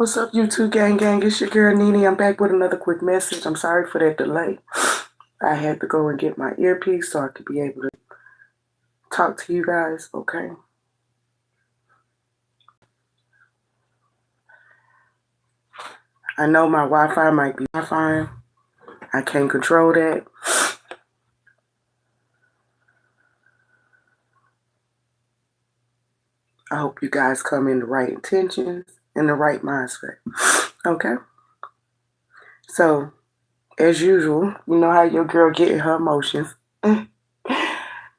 What's up, YouTube gang gang? It's your girl Nene. I'm back with another quick message. I'm sorry for that delay. I had to go and get my earpiece so I could be able to talk to you guys, okay? I know my Wi-Fi might be fine. I can't control that. I hope you guys come in the right intentions and the right mindset, okay? So, as usual, you know how your girl get in her emotions.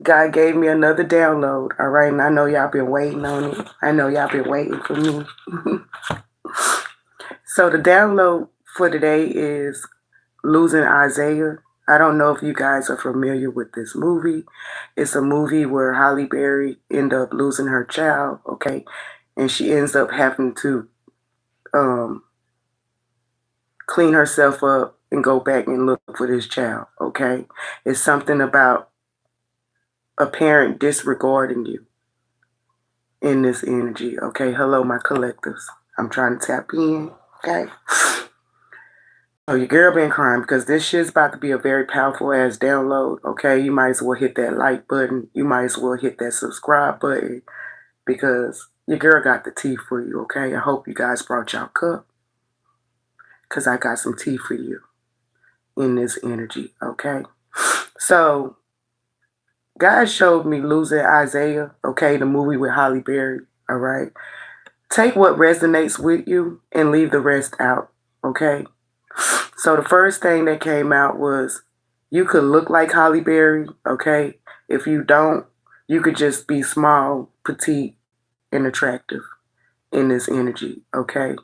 God gave me another download, all right? And I know y'all been waiting on it. I know y'all been waiting for me. So the download for today is Losing Isaiah. I don't know if you guys are familiar with this movie. It's a movie where Halle Berry ended up losing her child, okay? And she ends up having to clean herself up and go back and look for this child, okay? It's something about a parent disregarding you in this energy, okay? Hello, my collectives. I'm trying to tap in, okay? Oh, your girl been crying because this shit's about to be a very powerful ass download, okay? You might as well hit that like button. You might as well hit that subscribe button because your girl got the tea for you, okay? I hope you guys brought y'all cup because I got some tea for you in this energy, okay? So, God showed me Losing Isaiah, okay? The movie with Halle Berry, all right? Take what resonates with you and leave the rest out, okay? So the first thing that came out was you could look like Halle Berry, okay? If you don't, you could just be small, petite, and attractive in this energy, okay?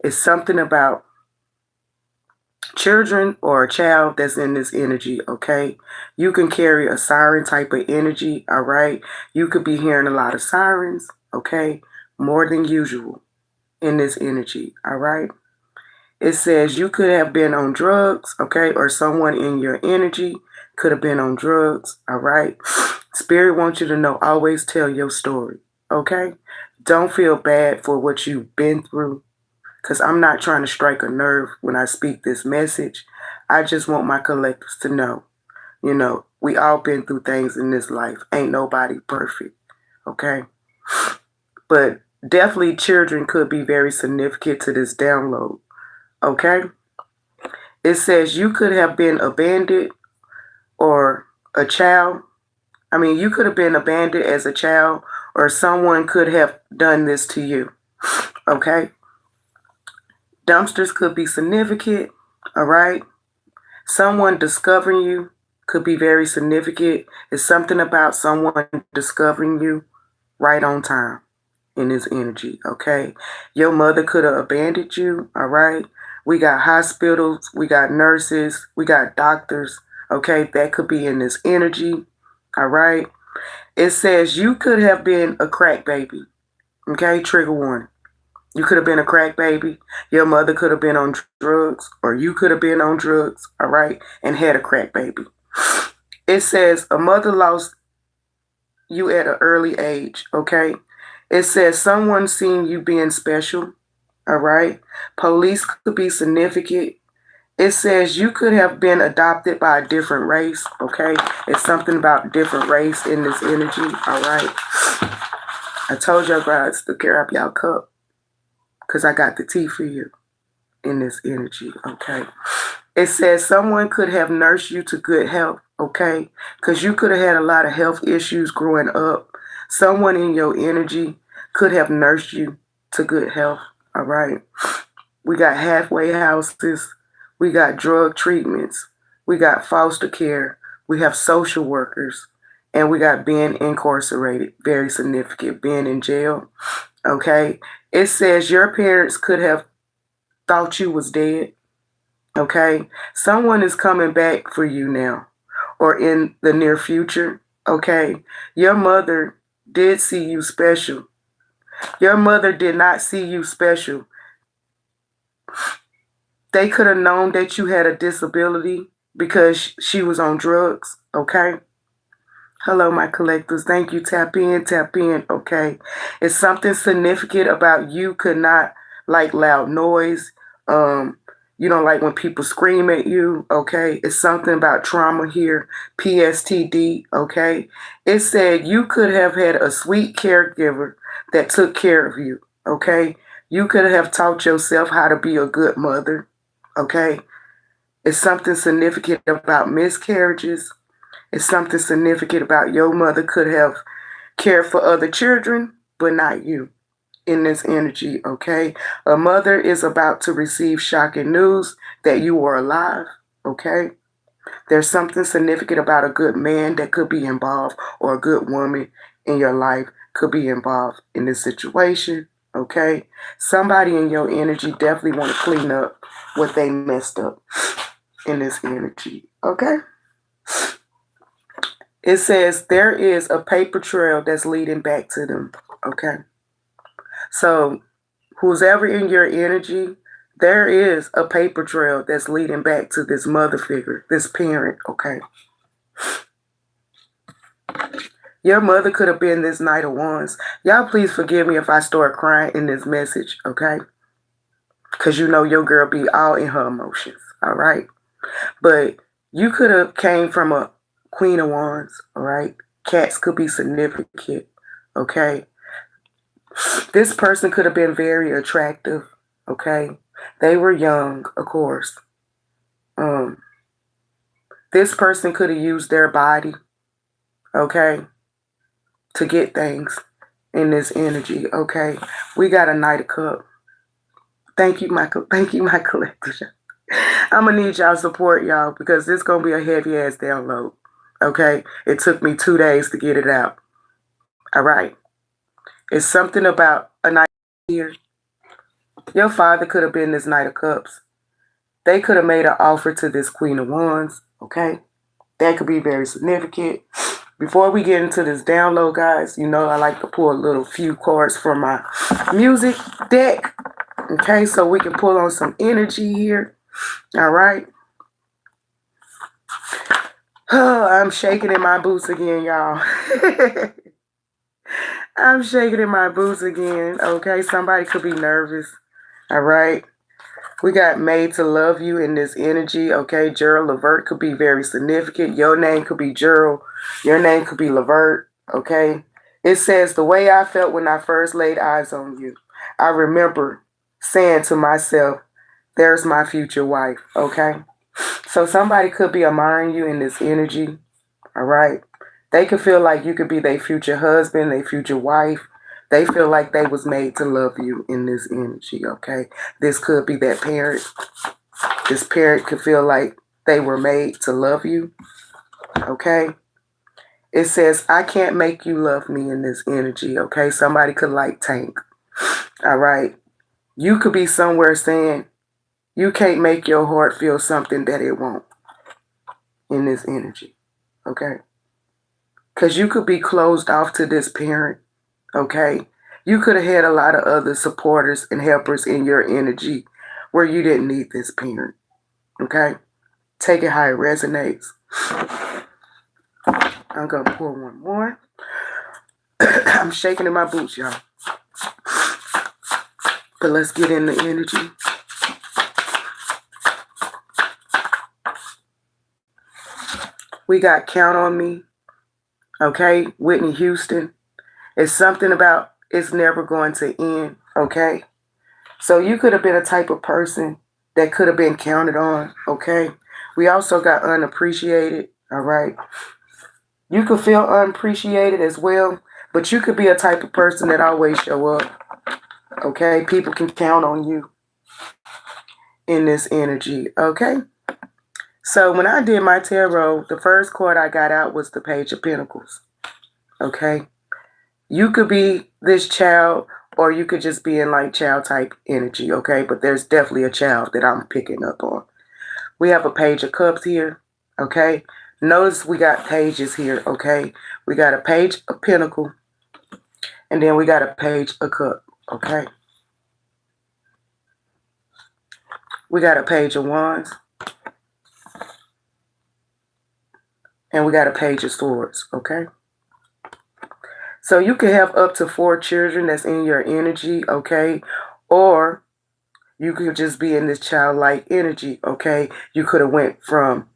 It's something about children or a child that's in this energy, okay? You can carry a siren type of energy, all right? You could be hearing a lot of sirens, okay? More than usual in this energy, all right? It says you could have been on drugs, okay? Or someone in your energy could have been on drugs, all right? Spirit wants you to know, always tell your story, okay? Don't feel bad for what you've been through because I'm not trying to strike a nerve when I speak this message. I just want my collectives to know, you know, we all been through things in this life. Ain't nobody perfect, okay? But definitely children could be very significant to this download, okay? It says you could have been abandoned or a child. I mean, you could have been abandoned as a child or someone could have done this to you, okay? Dumpsters could be significant, all right? Someone discovering you could be very significant. It's something about someone discovering you right on time in this energy, okay? Your mother could have abandoned you, all right? We got hospitals, we got nurses, we got doctors, okay? That could be in this energy, all right? It says you could have been a crack baby, okay? Trigger warning. You could have been a crack baby. Your mother could have been on drugs, or you could have been on drugs, all right, and had a crack baby. It says a mother lost you at an early age, okay? It says someone seen you being special, all right? Police could be significant. It says you could have been adopted by a different race, okay? It's something about different race in this energy, all right? I told y'all guys to carry up y'all cup because I got the tea for you in this energy, okay? It says someone could have nursed you to good health, okay? Because you could have had a lot of health issues growing up. Someone in your energy could have nursed you to good health, all right? We got halfway houses. We got drug treatments. We got foster care. We have social workers. And we got being incarcerated, very significant, being in jail, okay? It says your parents could have thought you was dead, okay? Someone is coming back for you now or in the near future, okay? Your mother did see you special. Your mother did not see you special. They could have known that you had a disability because she was on drugs, okay? Hello, my collectors. Thank you. Tap in, okay? It's something significant about you could not like loud noise. You don't like when people scream at you, okay? It's something about trauma here, PSTD, okay? It said you could have had a sweet caregiver that took care of you, okay? You could have taught yourself how to be a good mother, okay? It's something significant about miscarriages. It's something significant about your mother could have cared for other children, but not you in this energy, okay? A mother is about to receive shocking news that you are alive, okay? There's something significant about a good man that could be involved, or a good woman in your life could be involved in this situation, okay? Somebody in your energy definitely want to clean up what they messed up in this energy, okay? It says there is a paper trail that's leading back to them, okay? So who's ever in your energy, there is a paper trail that's leading back to this mother figure, this parent, okay? Your mother could have been this Knight of Wands. Y'all please forgive me if I start crying in this message, okay? Because you know your girl be all in her emotions, all right? But you could have came from a Queen of Wands, all right? Cats could be significant, okay? This person could have been very attractive, okay? They were young, of course. This person could have used their body, okay, to get things in this energy, okay? We got a Knight of Cups. Thank you, Michael. Thank you, my collector. I'm going to need y'all support, y'all, because this going to be a heavy-ass download, okay? It took me 2 days to get it out, all right? It's something about a Knight here. Your father could have been this Knight of Cups. They could have made an offer to this Queen of Wands, okay? That could be very significant. Before we get into this download, guys, you know I like to pull a little few cards from my music deck, okay? So we can pull on some energy here, all right? Oh, I'm shaking in my boots again, y'all. I'm shaking in my boots again, okay? Somebody could be nervous, all right? We got Made to Love You in this energy, okay? Gerald Levert could be very significant. Your name could be Gerald. Your name could be Levert, okay? It says, the way I felt when I first laid eyes on you. I remember saying to myself, there's my future wife, okay? So somebody could be admiring you in this energy, all right? They could feel like you could be their future husband, their future wife. They feel like they was made to love you in this energy, okay? This could be that parent. This parent could feel like they were made to love you, okay? It says, I can't make you love me in this energy, okay? Somebody could like Tank, all right? You could be somewhere saying, you can't make your heart feel something that it won't in this energy, okay? Because you could be closed off to this parent, okay? You could have had a lot of other supporters and helpers in your energy where you didn't need this parent, okay? Take it how it resonates. I'm going to pull one more. I'm shaking in my boots, y'all. But let's get in the energy. We got Count on Me, okay? Whitney Houston. It's something about it's never going to end, okay? So you could have been a type of person that could have been counted on, okay? We also got Unappreciated, all right? You could feel unappreciated as well, but you could be a type of person that always show up, okay? People can count on you in this energy, okay? So when I did my tarot, the first card I got out was the Page of Pentacles, okay? You could be this child, or you could just be in like child type energy, okay? But there's definitely a child that I'm picking up on. We have a Page of Cups here, okay? Notice we got pages here, okay? We got a Page of Pentacle, and then we got a Page of Cup, okay? We got a Page of Wands, and we got a Page of Swords, okay? So you can have up to 4 children that's in your energy, okay? Or You could just be in this childlike energy, okay? You could have went from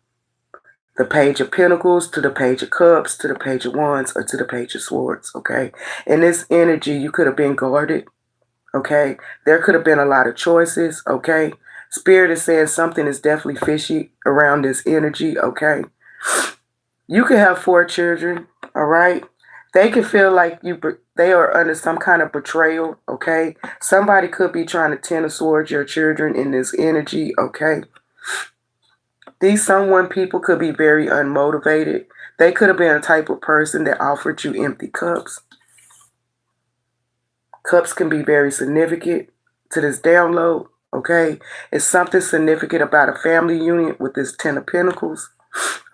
the Page of Pentacles to the Page of Cups to the Page of Wands or to the Page of Swords, okay? In this energy, you could have been guarded, okay? There could have been a lot of choices, okay? Spirit is saying something is definitely fishy around this energy, okay? You could have 4 children, all right? They could feel like they are under some kind of betrayal, okay? Somebody could be trying to tend towards your children in this energy, okay? These someone people could be very unmotivated. They could have been a type of person that offered you empty cups. Cups can be very significant to this download, okay? It's something significant about a family unit with this 10 of Pentacles,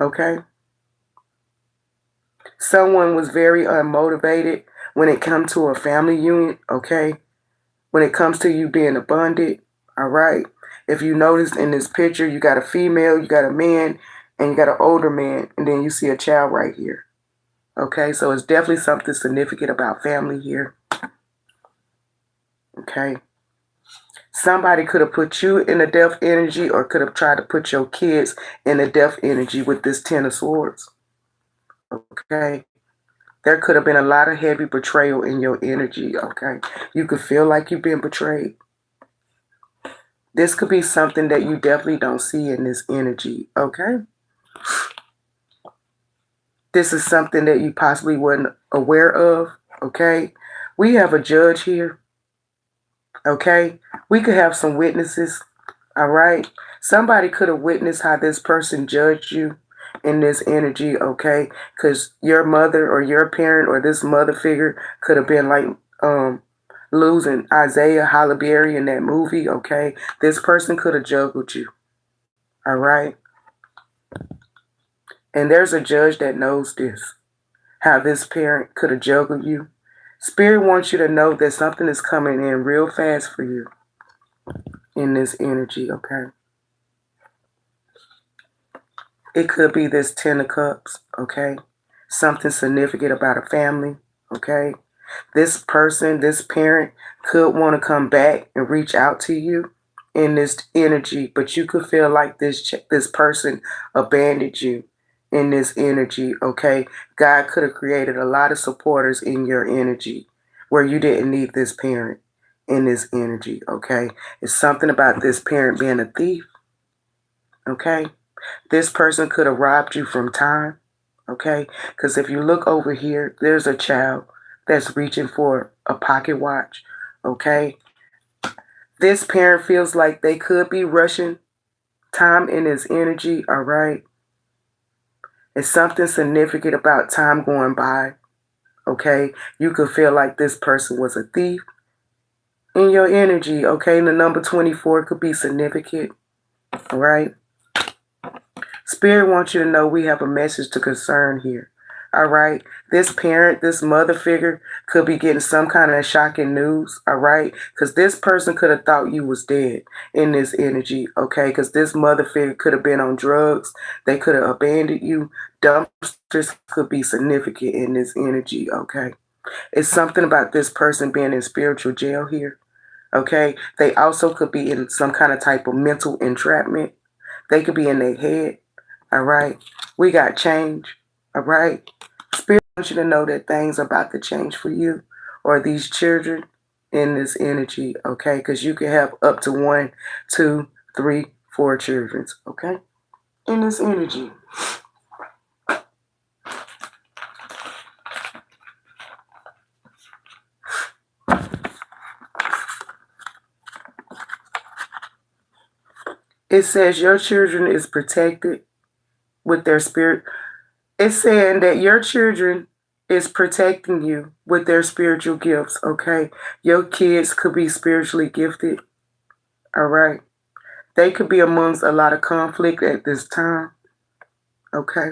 okay? Someone was very unmotivated when it comes to a family unit, okay? When it comes to you being abundant, all right? If you notice in this picture, you got a female, you got a man, and you got an older man, and then you see a child right here. Okay, so it's definitely something significant about family here. Okay. Somebody could have put you in a death energy or could have tried to put your kids in a death energy with this 10 of Swords. Okay. There could have been a lot of heavy betrayal in your energy, okay? You could feel like you've been betrayed. This could be something that you definitely don't see in this energy, okay? This is something that you possibly weren't aware of, okay? We have a judge here, okay? We could have some witnesses, all right? Somebody could have witnessed how this person judged you in this energy, okay? Because your mother or your parent or this mother figure could have been like losing Isaiah Halle Berry in that movie, okay? This person could have juggled you, all right? And there's a judge that knows this, how this parent could have juggled you. Spirit wants you to know that something is coming in real fast for you in this energy, okay? It could be this 10 of Cups, okay? Something significant about a family, okay? This person, this parent could want to come back and reach out to you in this energy, but you could feel like this person abandoned you in this energy, okay? God could have created a lot of supporters in your energy where you didn't need this parent in this energy, okay? It's something about this parent being a thief, okay? This person could have robbed you from time, okay? Because if you look over here, there's a child that's reaching for a pocket watch, okay? This parent feels like they could be rushing time in his energy, all right? It's something significant about time going by, okay? You could feel like this person was a thief in your energy, okay? The number 24 could be significant, all right? Spirit wants you to know we have a message to concern here. All right. This parent, this mother figure could be getting some kind of shocking news. All right. Because this person could have thought you was dead in this energy. Okay. Because this mother figure could have been on drugs. They could have abandoned you. Dumpsters could be significant in this energy. Okay. It's something about this person being in spiritual jail here. Okay. They also could be in some kind of type of mental entrapment. They could be in their head. All right. We got change. All right. Spirit wants you to know that things are about to change for you or these children in this energy. Okay. Because you can have up to 1, 2, 3, 4 children. Okay. In this energy. It says your children is protected with their spirit. It's saying that your children is protecting you with their spiritual gifts, okay? Your kids could be spiritually gifted, all right? They could be amongst a lot of conflict at this time, okay?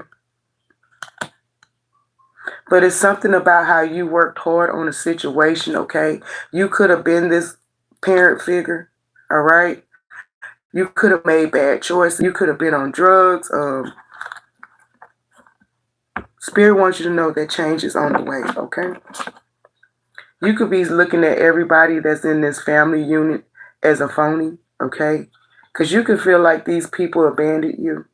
But it's something about how you worked hard on a situation, okay? You could have been this parent figure, all right? You could have made bad choices. You could have been on drugs. Spirit wants you to know that change is on the way, okay? You could be looking at everybody that's in this family unit as a phony, okay? Because you can feel like these people abandoned you,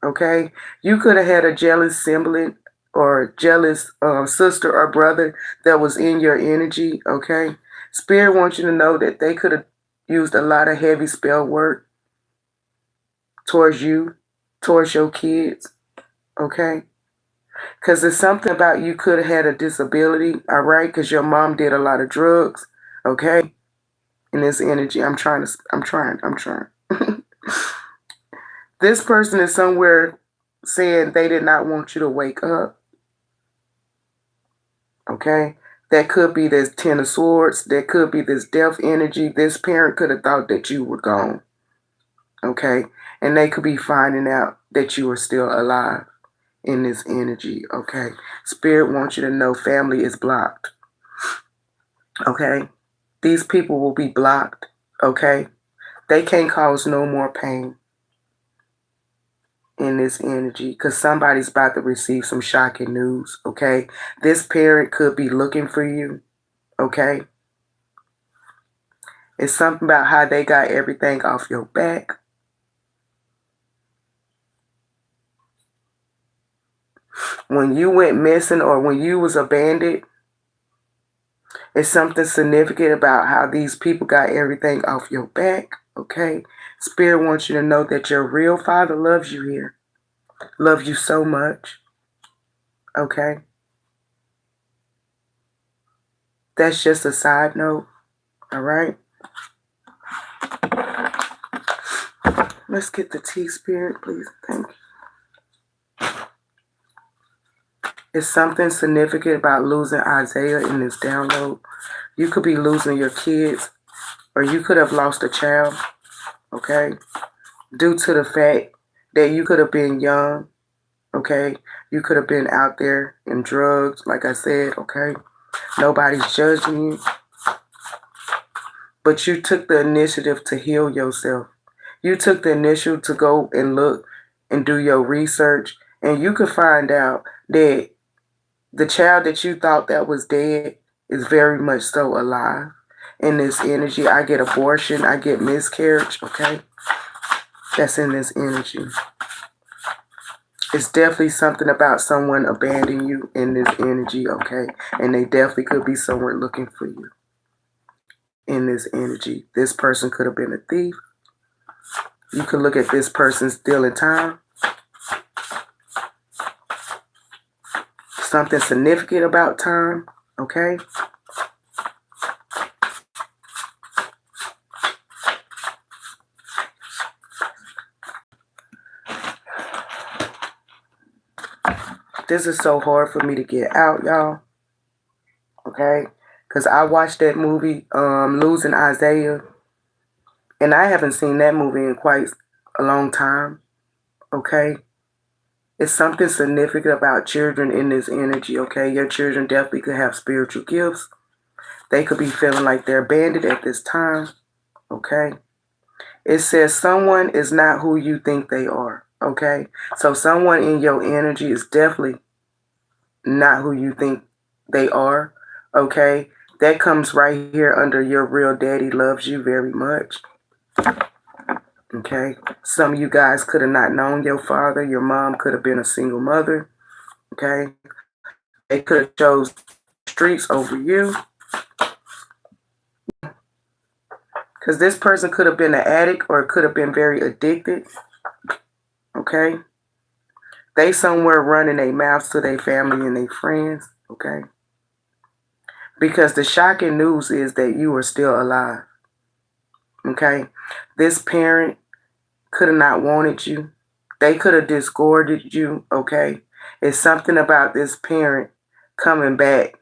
okay? You could have had a jealous sibling or jealous sister or brother that was in your energy, okay? Spirit wants you to know that they could have used a lot of heavy spell work towards you, towards your kids, okay? Because there's something about you could have had a disability, all right? Because your mom did a lot of drugs, okay? In this energy, I'm trying. This person is somewhere saying they did not want you to wake up, okay? That could be this Ten of Swords. That could be this death energy. This parent could have thought that you were gone, okay? And they could be finding out that you are still alive in this energy, okay? Spirit wants you to know family is blocked, okay? These people will be blocked, okay? They can't cause no more pain in this energy because somebody's about to receive some shocking news, okay? This parent could be looking for you, okay? It's something about how they got everything off your back. When you went missing or when you was abandoned, it's something significant about how these people got everything off your back, okay? Spirit wants you to know that your real father loves you here. Loves you so much, okay? That's just a side note, all right? Let's get the T, Spirit, please. Thank you. It's something significant about losing Isaiah in this download. You could be losing your kids, or you could have lost a child, okay? Due to the fact that you could have been young, okay? You could have been out there in drugs, like I said, okay? Nobody's judging you. But you took the initiative to heal yourself. You took the initiative to go and look and do your research. And you could find out that the child that you thought that was dead is very much so alive in this energy. I get abortion. I get miscarriage, okay? That's in this energy. It's definitely something about someone abandoning you in this energy, okay? And they definitely could be somewhere looking for you in this energy. This person could have been a thief. You could look at this person stealing time. Something significant about time, okay? This is so hard for me to get out, y'all, okay? Because I watched that movie, Losing Isaiah, and I haven't seen that movie in quite a long time, okay? It's something significant about children in this energy, okay? Your children definitely could have spiritual gifts. They could be feeling like they're abandoned at this time, okay? It says someone is not who you think they are, okay? So someone in your energy is definitely not who you think they are, okay? That comes right here under your real daddy loves you very much, okay? Some of you guys could have not known your father. Your mom could have been a single mother, okay? They could have chose streets over you. Because this person could have been an addict or could have been very addicted, okay? They somewhere running their mouths to their family and their friends, okay? Because the shocking news is that you are still alive, okay? This parent could have not wanted you. They could have discarded you, okay? It's something about this parent coming back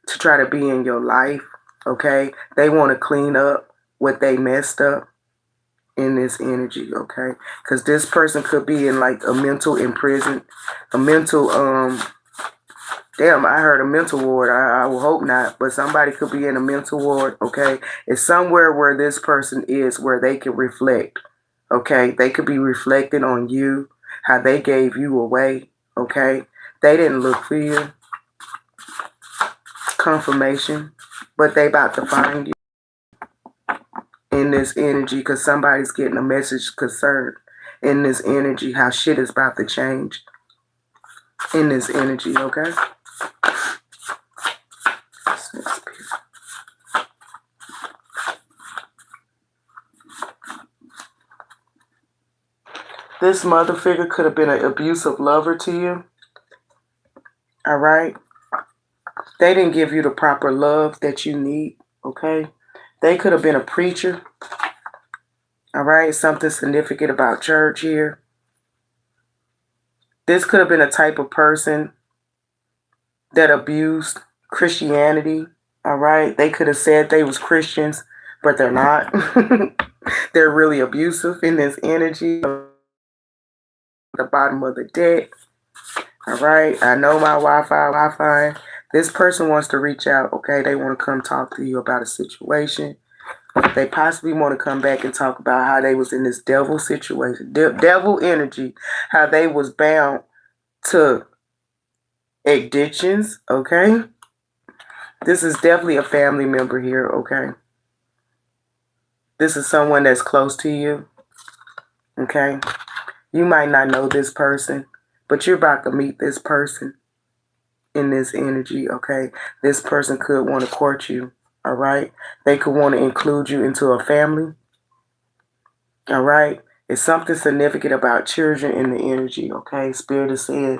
to try to be in your life, okay? They want to clean up what they messed up in this energy, okay? Because this person could be in like a mental imprison, a mental, damn, I heard a mental ward. I will hope not, but somebody could be in a mental ward, okay? It's somewhere where this person is where they can reflect, okay? They could be reflecting on you, how they gave you away, okay? They didn't look for you. Confirmation, but they about to find you in this energy, because somebody's getting a message concerned in this energy, how shit is about to change in this energy, okay? This mother figure could have been an abusive lover to you, all right? They didn't give you the proper love that you need, okay? They could have been a preacher, all right? Something significant about church here. This could have been a type of person that abused Christianity, all right? They could have said they was Christians, but they're not. They're really abusive in this energy. The bottom of the deck, all right? I know my Wi-Fi. This person wants to reach out, okay? They want to come talk to you about a situation. They possibly want to come back and talk about how they was in this devil situation, devil energy, how they was bound to addictions, okay? This is definitely a family member here, okay? This is someone that's close to you, okay? You might not know this person, but you're about to meet this person in this energy, okay? This person could want to court you, all right? They could want to include you into a family, all right? It's something significant about children in the energy, okay? Spirit is saying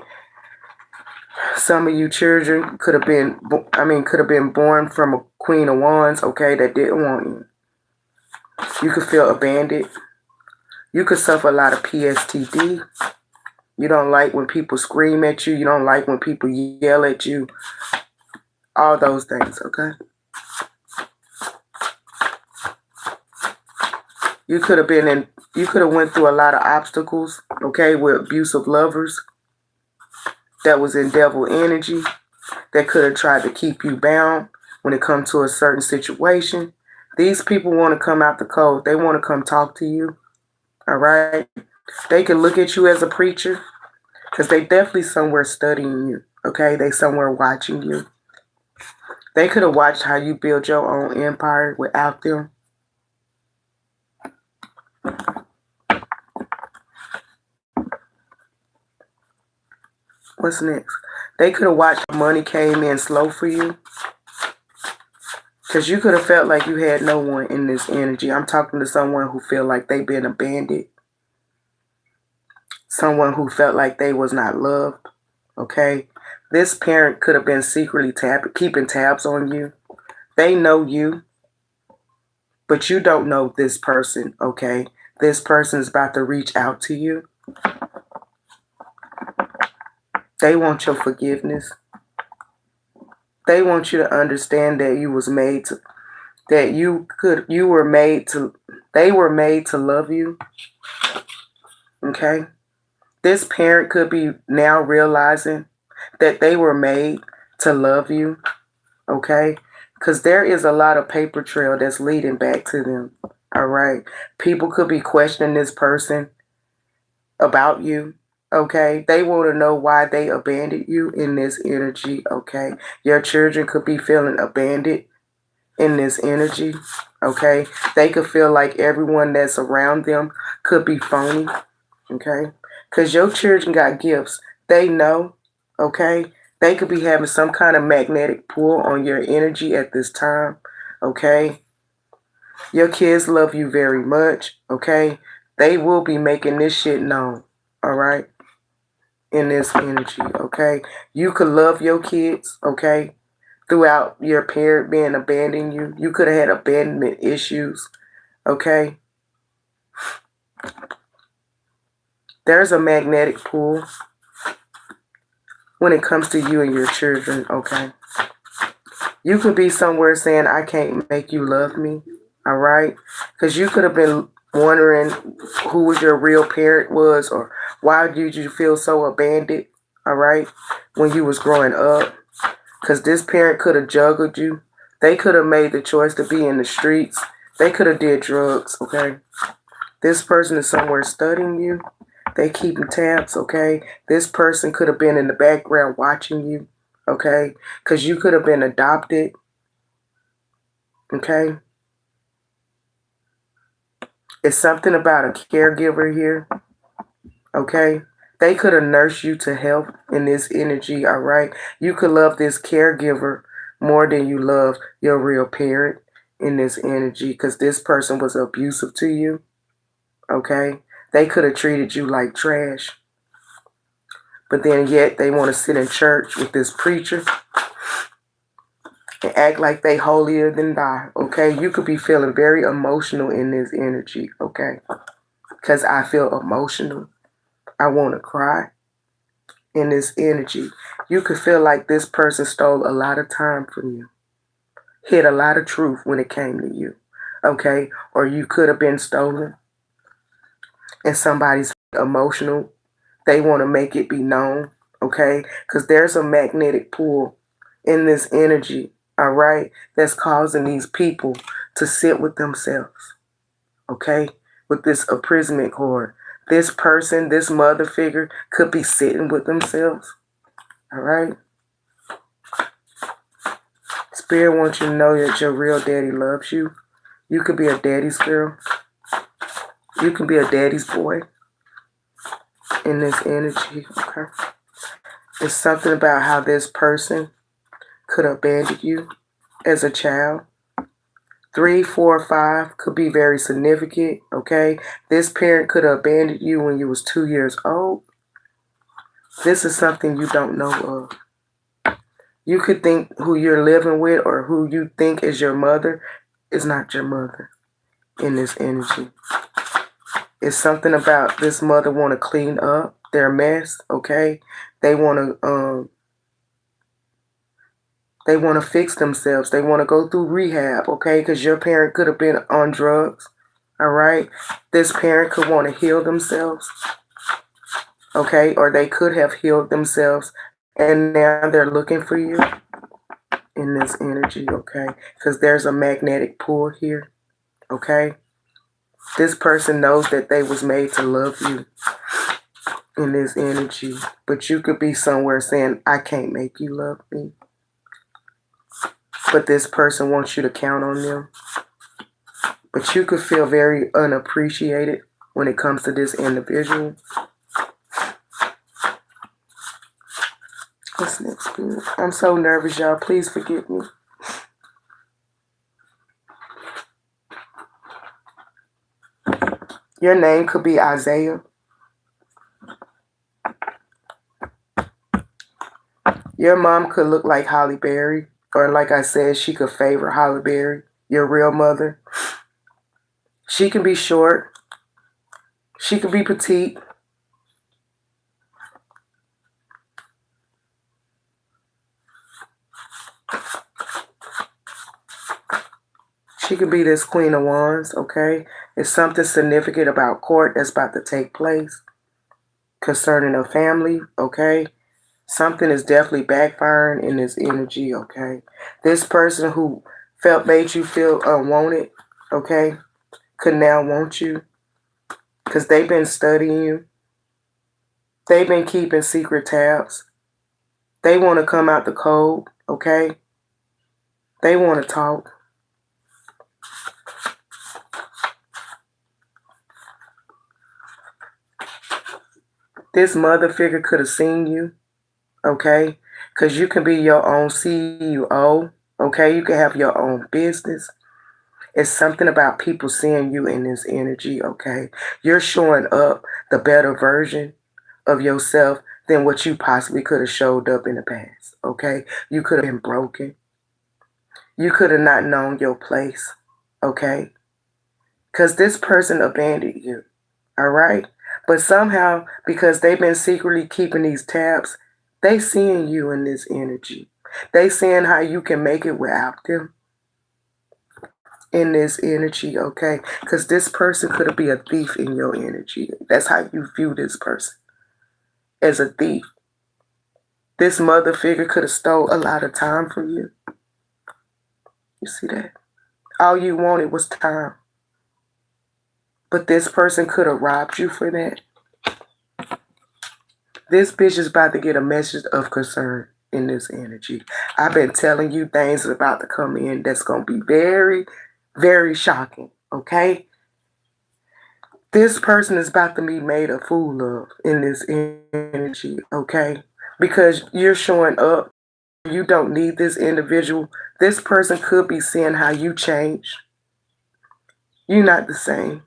some of you children could have been born from a Queen of Wands, okay, that didn't want you. You could feel abandoned. You could suffer a lot of PSTD. You don't like when people scream at you. You don't like when people yell at you. All those things, okay? You could have went through a lot of obstacles, okay, with abusive lovers that was in devil energy, that could have tried to keep you bound when it comes to a certain situation. These people want to come out the cold. They want to come talk to you, all right? They can look at you as a preacher because they definitely somewhere studying you, okay? They somewhere watching you. They could have watched how you build your own empire without them. What's next? They could have watched how money came in slow for you. Because you could have felt like you had no one in this energy. I'm talking to someone who feel like they've been abandoned. Someone who felt like they was not loved. Okay? This parent could have been secretly keeping tabs on you. They know you, but you don't know this person, okay? This person is about to reach out to you. They want your forgiveness. They want you to understand that you was made to, they were made to love you. Okay? This parent could be now realizing that they were made to love you. Okay? Because there is a lot of paper trail that's leading back to them. All right? People could be questioning this person about you. Okay, they want to know why they abandoned you in this energy. Okay, your children could be feeling abandoned in this energy. Okay, they could feel like everyone that's around them could be phony. Okay, because your children got gifts. They know. Okay, they could be having some kind of magnetic pull on your energy at this time. Okay, your kids love you very much. Okay, they will be making this shit known. All right. In this energy, okay? You could love your kids, okay? Throughout your parent being abandoning you. You could have had abandonment issues, okay? There's a magnetic pull when it comes to you and your children, okay? You could be somewhere saying, I can't make you love me, all right? Because you could have been wondering who your real parent was, or why did you feel so abandoned, all right, when you was growing up. Because this parent could have juggled you. They could have made the choice to be in the streets. They could have did drugs, okay? This person is somewhere studying you. They keeping tabs, okay? This person could have been in the background watching you, okay? Because you could have been adopted, okay? It's something about a caregiver here, okay? They could have nursed you to health in this energy, all right? You could love this caregiver more than you love your real parent in this energy because this person was abusive to you, okay? They could have treated you like trash, but then yet they want to sit in church with this preacher and act like they holier than thou, okay? You could be feeling very emotional in this energy, okay? Because I feel emotional. I want to cry in this energy. You could feel like this person stole a lot of time from you, hid a lot of truth when it came to you, okay? Or you could have been stolen and somebody's emotional. They want to make it be known, okay? Because there's a magnetic pull in this energy, all right, that's causing these people to sit with themselves, okay, with this imprisonment cord. This person, this mother figure could be sitting with themselves, all right? Spirit wants you to know that your real daddy loves you. You could be a daddy's girl. You can be a daddy's boy in this energy, okay? It's something about how this person could abandon you as a child. 3, 4, 5 could be very significant, okay? This parent could have abandoned you when you was 2 years old. This is something you don't know of. You could think who you're living with or who you think is your mother is not your mother in this energy. It's something about this mother want to clean up their mess, okay? They want to fix themselves. They want to go through rehab, okay? Because your parent could have been on drugs, all right? This parent could want to heal themselves, okay? Or they could have healed themselves, and now they're looking for you in this energy, okay? Because there's a magnetic pull here, okay? This person knows that they was made to love you in this energy, but you could be somewhere saying, I can't make you love me. But this person wants you to count on them. But you could feel very unappreciated when it comes to this individual. What's next, Spirit? I'm so nervous, y'all. Please forgive me. Your name could be Isaiah. Your mom could look like Holly Berry. Or like I said, she could favor Holly Berry, your real mother. She can be short. She could be petite. She could be this Queen of Wands, okay? It's something significant about court that's about to take place concerning a family, okay? Something is definitely backfiring in this energy, okay? This person who made you feel unwanted, okay, could now want you because they've been studying you. They've been keeping secret tabs. They want to come out the cold, okay? They want to talk. This mother figure could have seen you, okay? Because you can be your own CEO, okay? You can have your own business. It's something about people seeing you in this energy, okay? You're showing up the better version of yourself than what you possibly could have showed up in the past, okay? You could have been broken. You could have not known your place, okay? Because this person abandoned you, all right? But somehow, because they've been secretly keeping these tabs, they seeing you in this energy. They seeing how you can make it without them in this energy, okay? Because this person could be a thief in your energy. That's how you view this person, as a thief. This mother figure could have stole a lot of time from you. You see that? All you wanted was time. But this person could have robbed you for that. This bitch is about to get a message of concern in this energy. I've been telling you things about to come in that's going to be very, very shocking, okay? This person is about to be made a fool of in this energy, okay? Because you're showing up. You don't need this individual. This person could be seeing how you change. You're not the same.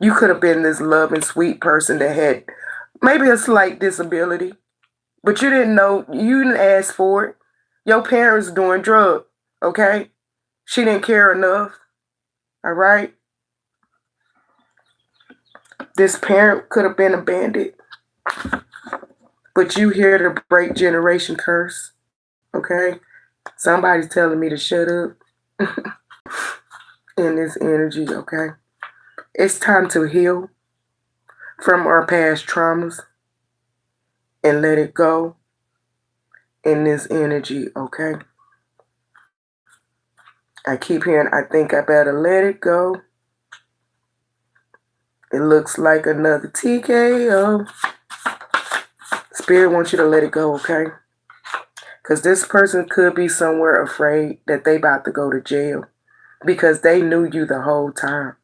You could have been this loving, sweet person that had maybe a slight disability, but you didn't know, you didn't ask for it. Your parents doing drugs, okay? She didn't care enough, all right? This parent could have been a bandit, but you here to break generation curse, okay? Somebody's telling me to shut up in this energy, okay? It's time to heal from our past traumas and let it go in this energy, okay? I keep hearing, I think I better let it go. It looks like another TKO. Spirit wants you to let it go, okay? Because this person could be somewhere afraid that they about to go to jail because they knew you the whole time,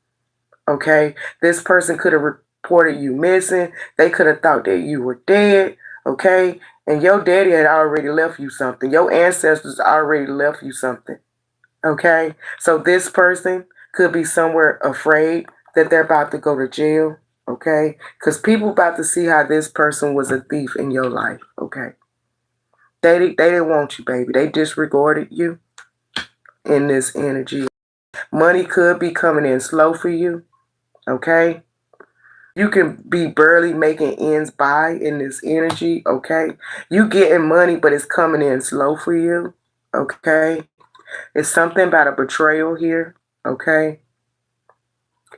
okay? This person could have reported you missing. They could have thought that you were dead, okay? And your daddy had already left you something. Your ancestors already left you something, okay? So this person could be somewhere afraid that they're about to go to jail, okay? Because people about to see how this person was a thief in your life, okay? They didn't want you, baby. They disregarded you in this energy. Money could be coming in slow for you, okay? You can be barely making ends by in this energy, okay? You getting money, but it's coming in slow for you, okay? It's something about a betrayal here, okay?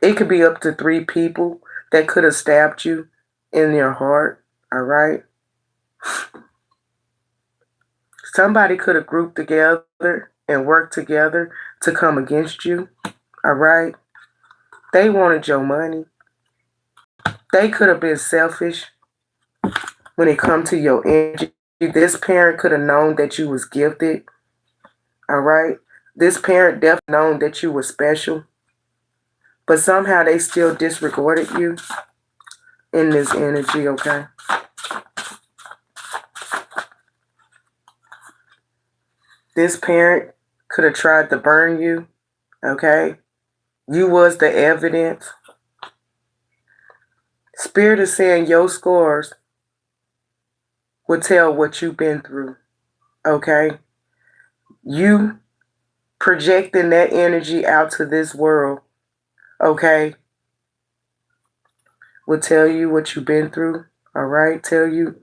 It could be up to 3 people that could have stabbed you in your heart, all right? Somebody could have grouped together and worked together to come against you, all right? They wanted your money. They could have been selfish when it come to your energy. This parent could have known that you was gifted, all right? This parent definitely known that you were special, but somehow they still disregarded you in this energy, okay? This parent could have tried to burn you, okay? You was the evidence. Spirit is saying your scars will tell what you've been through, okay? You projecting that energy out to this world, okay, will tell you what you've been through, all right? Tell you.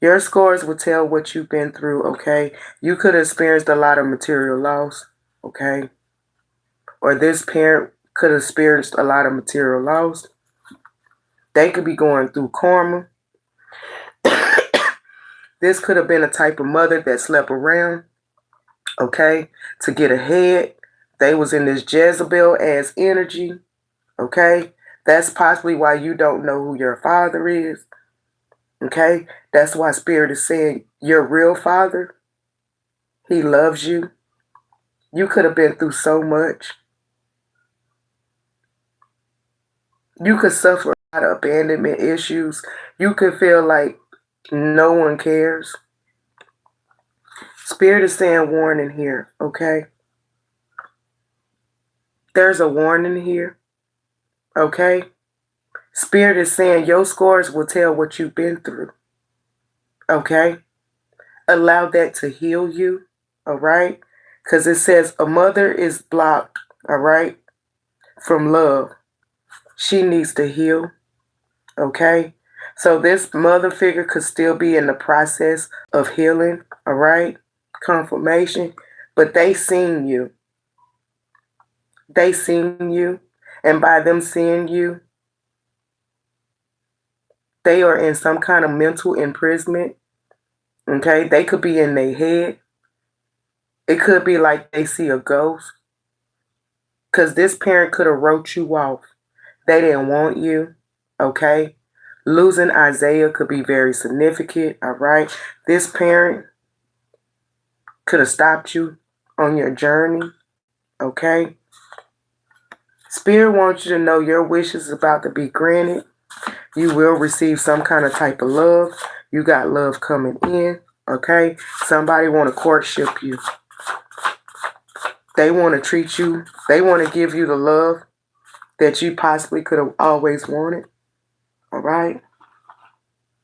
Your scars will tell what you've been through, okay? You could have experienced a lot of material loss, okay? Or this parent could have experienced a lot of material loss. They could be going through karma. This could have been a type of mother that slept around, okay, to get ahead. They was in this Jezebel ass energy, okay? That's possibly why you don't know who your father is, okay? That's why Spirit is saying your real father, he loves you. You could have been through so much. You could suffer a lot of abandonment issues. You could feel like no one cares. Spirit is saying warning here, okay? There's a warning here, okay? Spirit is saying your scars will tell what you've been through, okay? Allow that to heal you, all right? Because it says a mother is blocked, all right, from love. She needs to heal, okay? So this mother figure could still be in the process of healing, all right? Confirmation, but they seen you. They seen you, and by them seeing you, they are in some kind of mental imprisonment, okay? They could be in their head. It could be like they see a ghost, because this parent could have wrote you off. They didn't want you, okay? Losing Isaiah could be very significant, all right? This parent could have stopped you on your journey, okay? Spirit wants you to know your wish is about to be granted. You will receive some kind of type of love. You got love coming in, okay? Somebody want to courtship you. They want to treat you. They want to give you the love that you possibly could have always wanted, all right?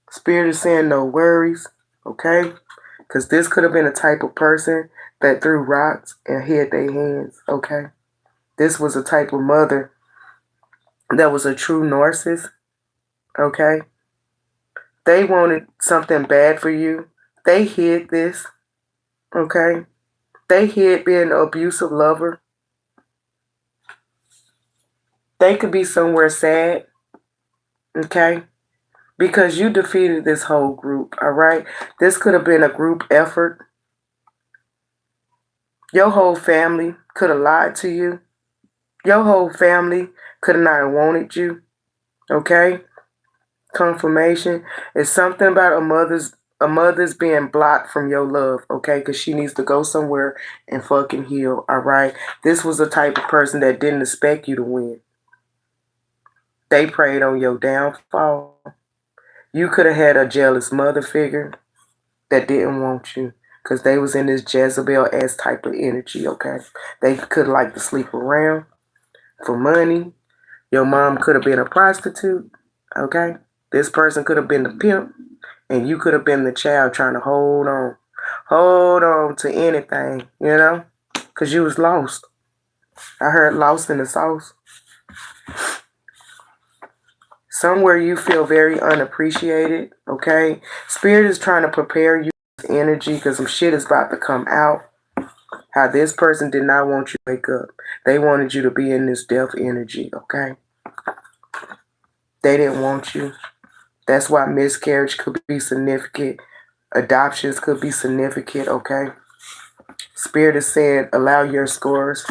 Spirit is saying no worries, okay? Because this could have been a type of person that threw rocks and hid their hands, okay? This was a type of mother that was a true narcissist, okay? They wanted something bad for you. They hid this, okay? They hid being an abusive lover. They could be somewhere sad, okay? Because you defeated this whole group, all right? This could have been a group effort. Your whole family could have lied to you. Your whole family could have not wanted you, okay? Confirmation is something about a mother's being blocked from your love, okay? Because she needs to go somewhere and fucking heal, all right? This was the type of person that didn't expect you to win. They preyed on your downfall. You could have had a jealous mother figure that didn't want you because they was in this Jezebel-ass type of energy, okay? They could like to sleep around for money. Your mom could have been a prostitute, okay? This person could have been the pimp, and you could have been the child trying to hold on to anything, you know? Because you was lost. I heard lost in the sauce. Somewhere you feel very unappreciated, okay? Spirit is trying to prepare you with energy because some shit is about to come out. How this person did not want you to wake up. They wanted you to be in this death energy, okay? They didn't want you. That's why miscarriage could be significant. Adoptions could be significant, okay? Spirit is saying, allow your scores.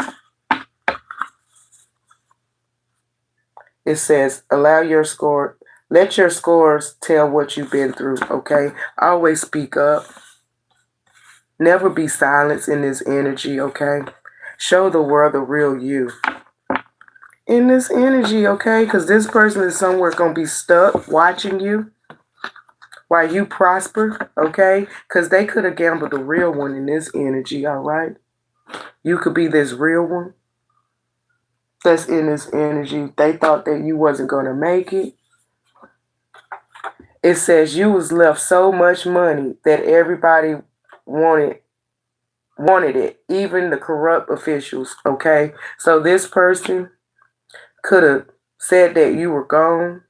It says, allow your score. Let your scores tell what you've been through, okay? Always speak up. Never be silent in this energy, okay? Show the world the real you. In this energy, okay? Because this person is somewhere going to be stuck watching you while you prosper, okay? Because they could have gambled the real one in this energy, all right? You could be this real one that's in this energy. They thought that you wasn't going to make it. It says you was left so much money that everybody wanted it, even the corrupt officials, okay? So this person could have said that you were gone.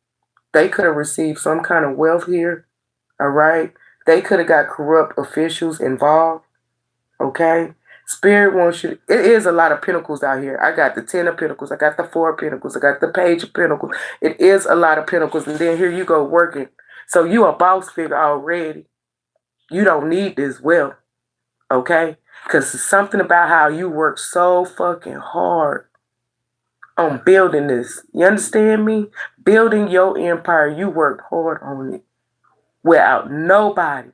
They could have received some kind of wealth here, all right? They could have got corrupt officials involved, okay? Spirit wants you. It is a lot of pentacles out here. I got the 10 of pentacles. I got the 4 of pentacles. I got the page of pentacles. It is a lot of pentacles. And then here you go working. So you a boss figure already. You don't need this wealth, okay? Because it's something about how you work so fucking hard on building this. You understand me? Building your empire. You worked hard on it without nobody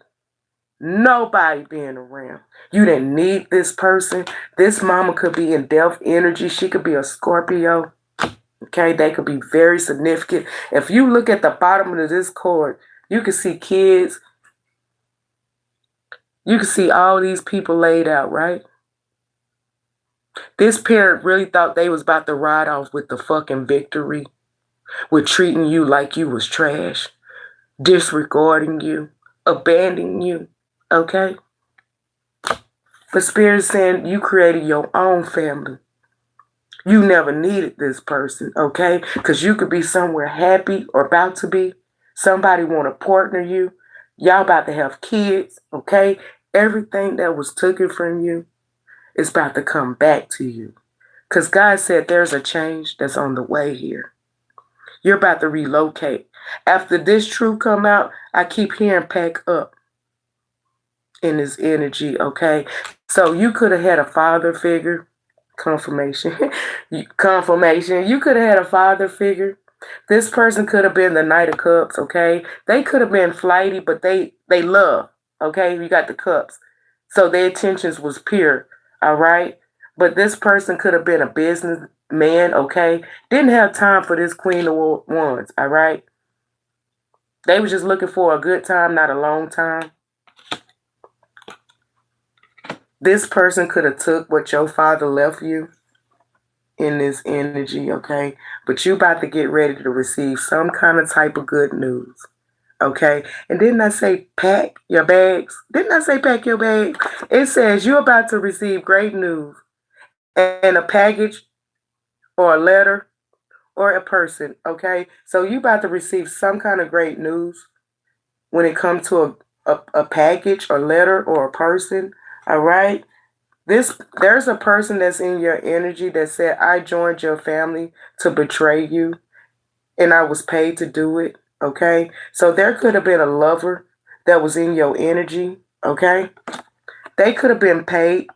being around. You didn't need this person. This mama could be in death energy. She could be a Scorpio. Okay, they could be very significant. If you look at the bottom of this cord, you can see kids. You can see all these people laid out, right? This parent really thought they was about to ride off with the fucking victory, with treating you like you was trash, disregarding you, abandoning you, okay? But Spirit is saying you created your own family. You never needed this person, okay? Because you could be somewhere happy or about to be. Somebody want to partner you. Y'all about to have kids, okay? Everything that was taken from you is about to come back to you. Because God said there's a change that's on the way here. You're about to relocate. After this truth come out, I keep hearing pack up in this energy, okay? So you could have had a father figure. Confirmation. Confirmation. You could have had a father figure. This person could have been the Knight of Cups, okay? They could have been flighty, but they love, okay? You got the cups. So their intentions was pure, all right? But this person could have been a businessman, okay? Didn't have time for this Queen of Wands, all right? They was just looking for a good time, not a long time. This person could have took what your father left you in this energy, okay? But you about to get ready to receive some kind of type of good news, okay? And didn't I say pack your bags? Didn't I say pack your bags? It says you're about to receive great news and a package or a letter or a person, okay? So you about to receive some kind of great news when it comes to a package or letter or a person, all right? There's a person that's in your energy that said, I joined your family to betray you and I was paid to do it, okay? So there could have been a lover that was in your energy, okay? They could have been paid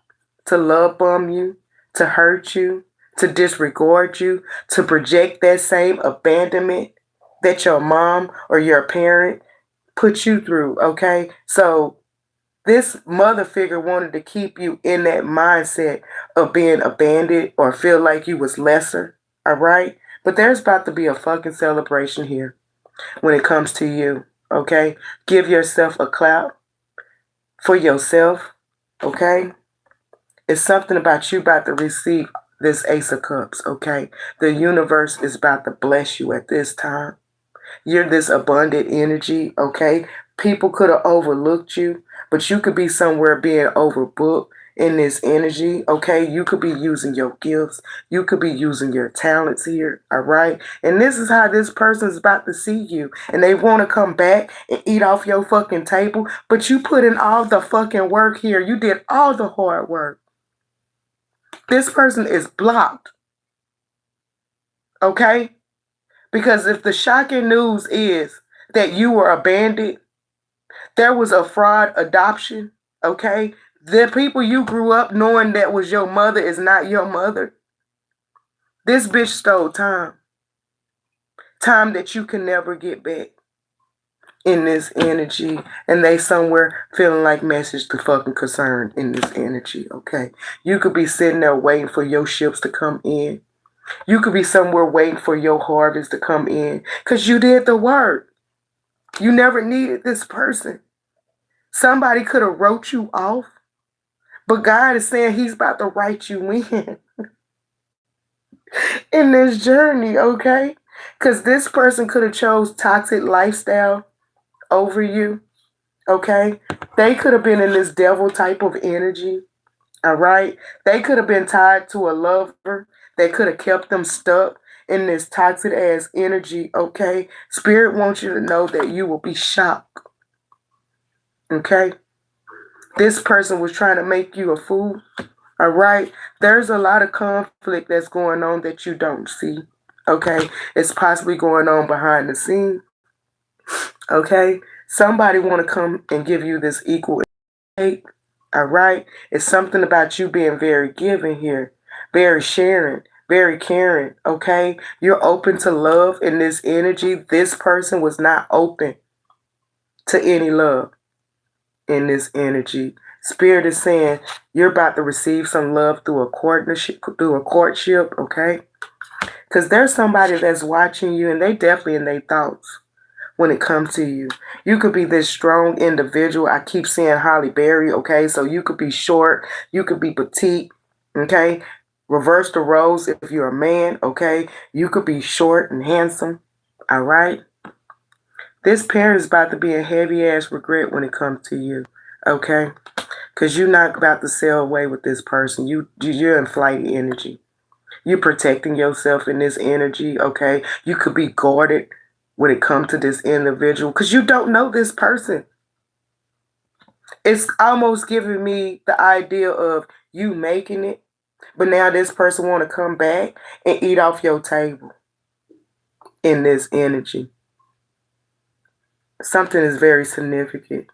to love bomb you, to hurt you, to disregard you, to project that same abandonment that your mom or your parent put you through, okay? So this mother figure wanted to keep you in that mindset of being abandoned or feel like you was lesser, all right? But there's about to be a fucking celebration here when it comes to you, okay? Give yourself a clap for yourself, okay? It's something about you about to receive this Ace of Cups, okay? The universe is about to bless you at this time. You're this abundant energy, okay? People could have overlooked you, but you could be somewhere being overbooked in this energy, okay? You could be using your gifts. You could be using your talents here, all right? And this is how this person's about to see you. And they want to come back and eat off your fucking table, but you put in all the fucking work here. You did all the hard work. This person is blocked, okay? Because if the shocking news is that you were abandoned, there was a fraud adoption, okay? The people you grew up knowing that was your mother is not your mother. This bitch stole time. Time that you can never get back in this energy. And they somewhere feeling like message to fucking concern in this energy, okay? You could be sitting there waiting for your ships to come in. You could be somewhere waiting for your harvest to come in because you did the work. You never needed this person. Somebody could have wrote you off, but God is saying he's about to write you in this journey, okay? Because this person could have chose toxic lifestyle over you, okay? They could have been in this devil type of energy, all right? They could have been tied to a lover that could have kept them stuck in this toxic ass energy, okay? Spirit wants you to know that you will be shocked, okay? This person was trying to make you a fool, all right? There's a lot of conflict that's going on that you don't see, okay? It's possibly going on behind the scene, okay? Somebody want to come and give you this equal hate, all right? It's something about you being very giving here, very sharing, very caring, okay? You're open to love in this energy. This person was not open to any love in this energy. Spirit is saying you're about to receive some love through a courtship, okay? Because there's somebody that's watching you and they definitely in their thoughts when it comes to you. You could be this strong individual. I keep saying Halle Berry, okay? So you could be short, you could be petite, okay? Reverse the roles if you're a man, okay? You could be short and handsome, all right? This parent is about to be a heavy ass regret when it comes to you, okay? Because you're not about to sail away with this person. You're in flighty energy. You're protecting yourself in this energy, okay? You could be guarded when it comes to this individual because you don't know this person. It's almost giving me the idea of you making it, but now this person want to come back and eat off your table in this energy. Something is very significant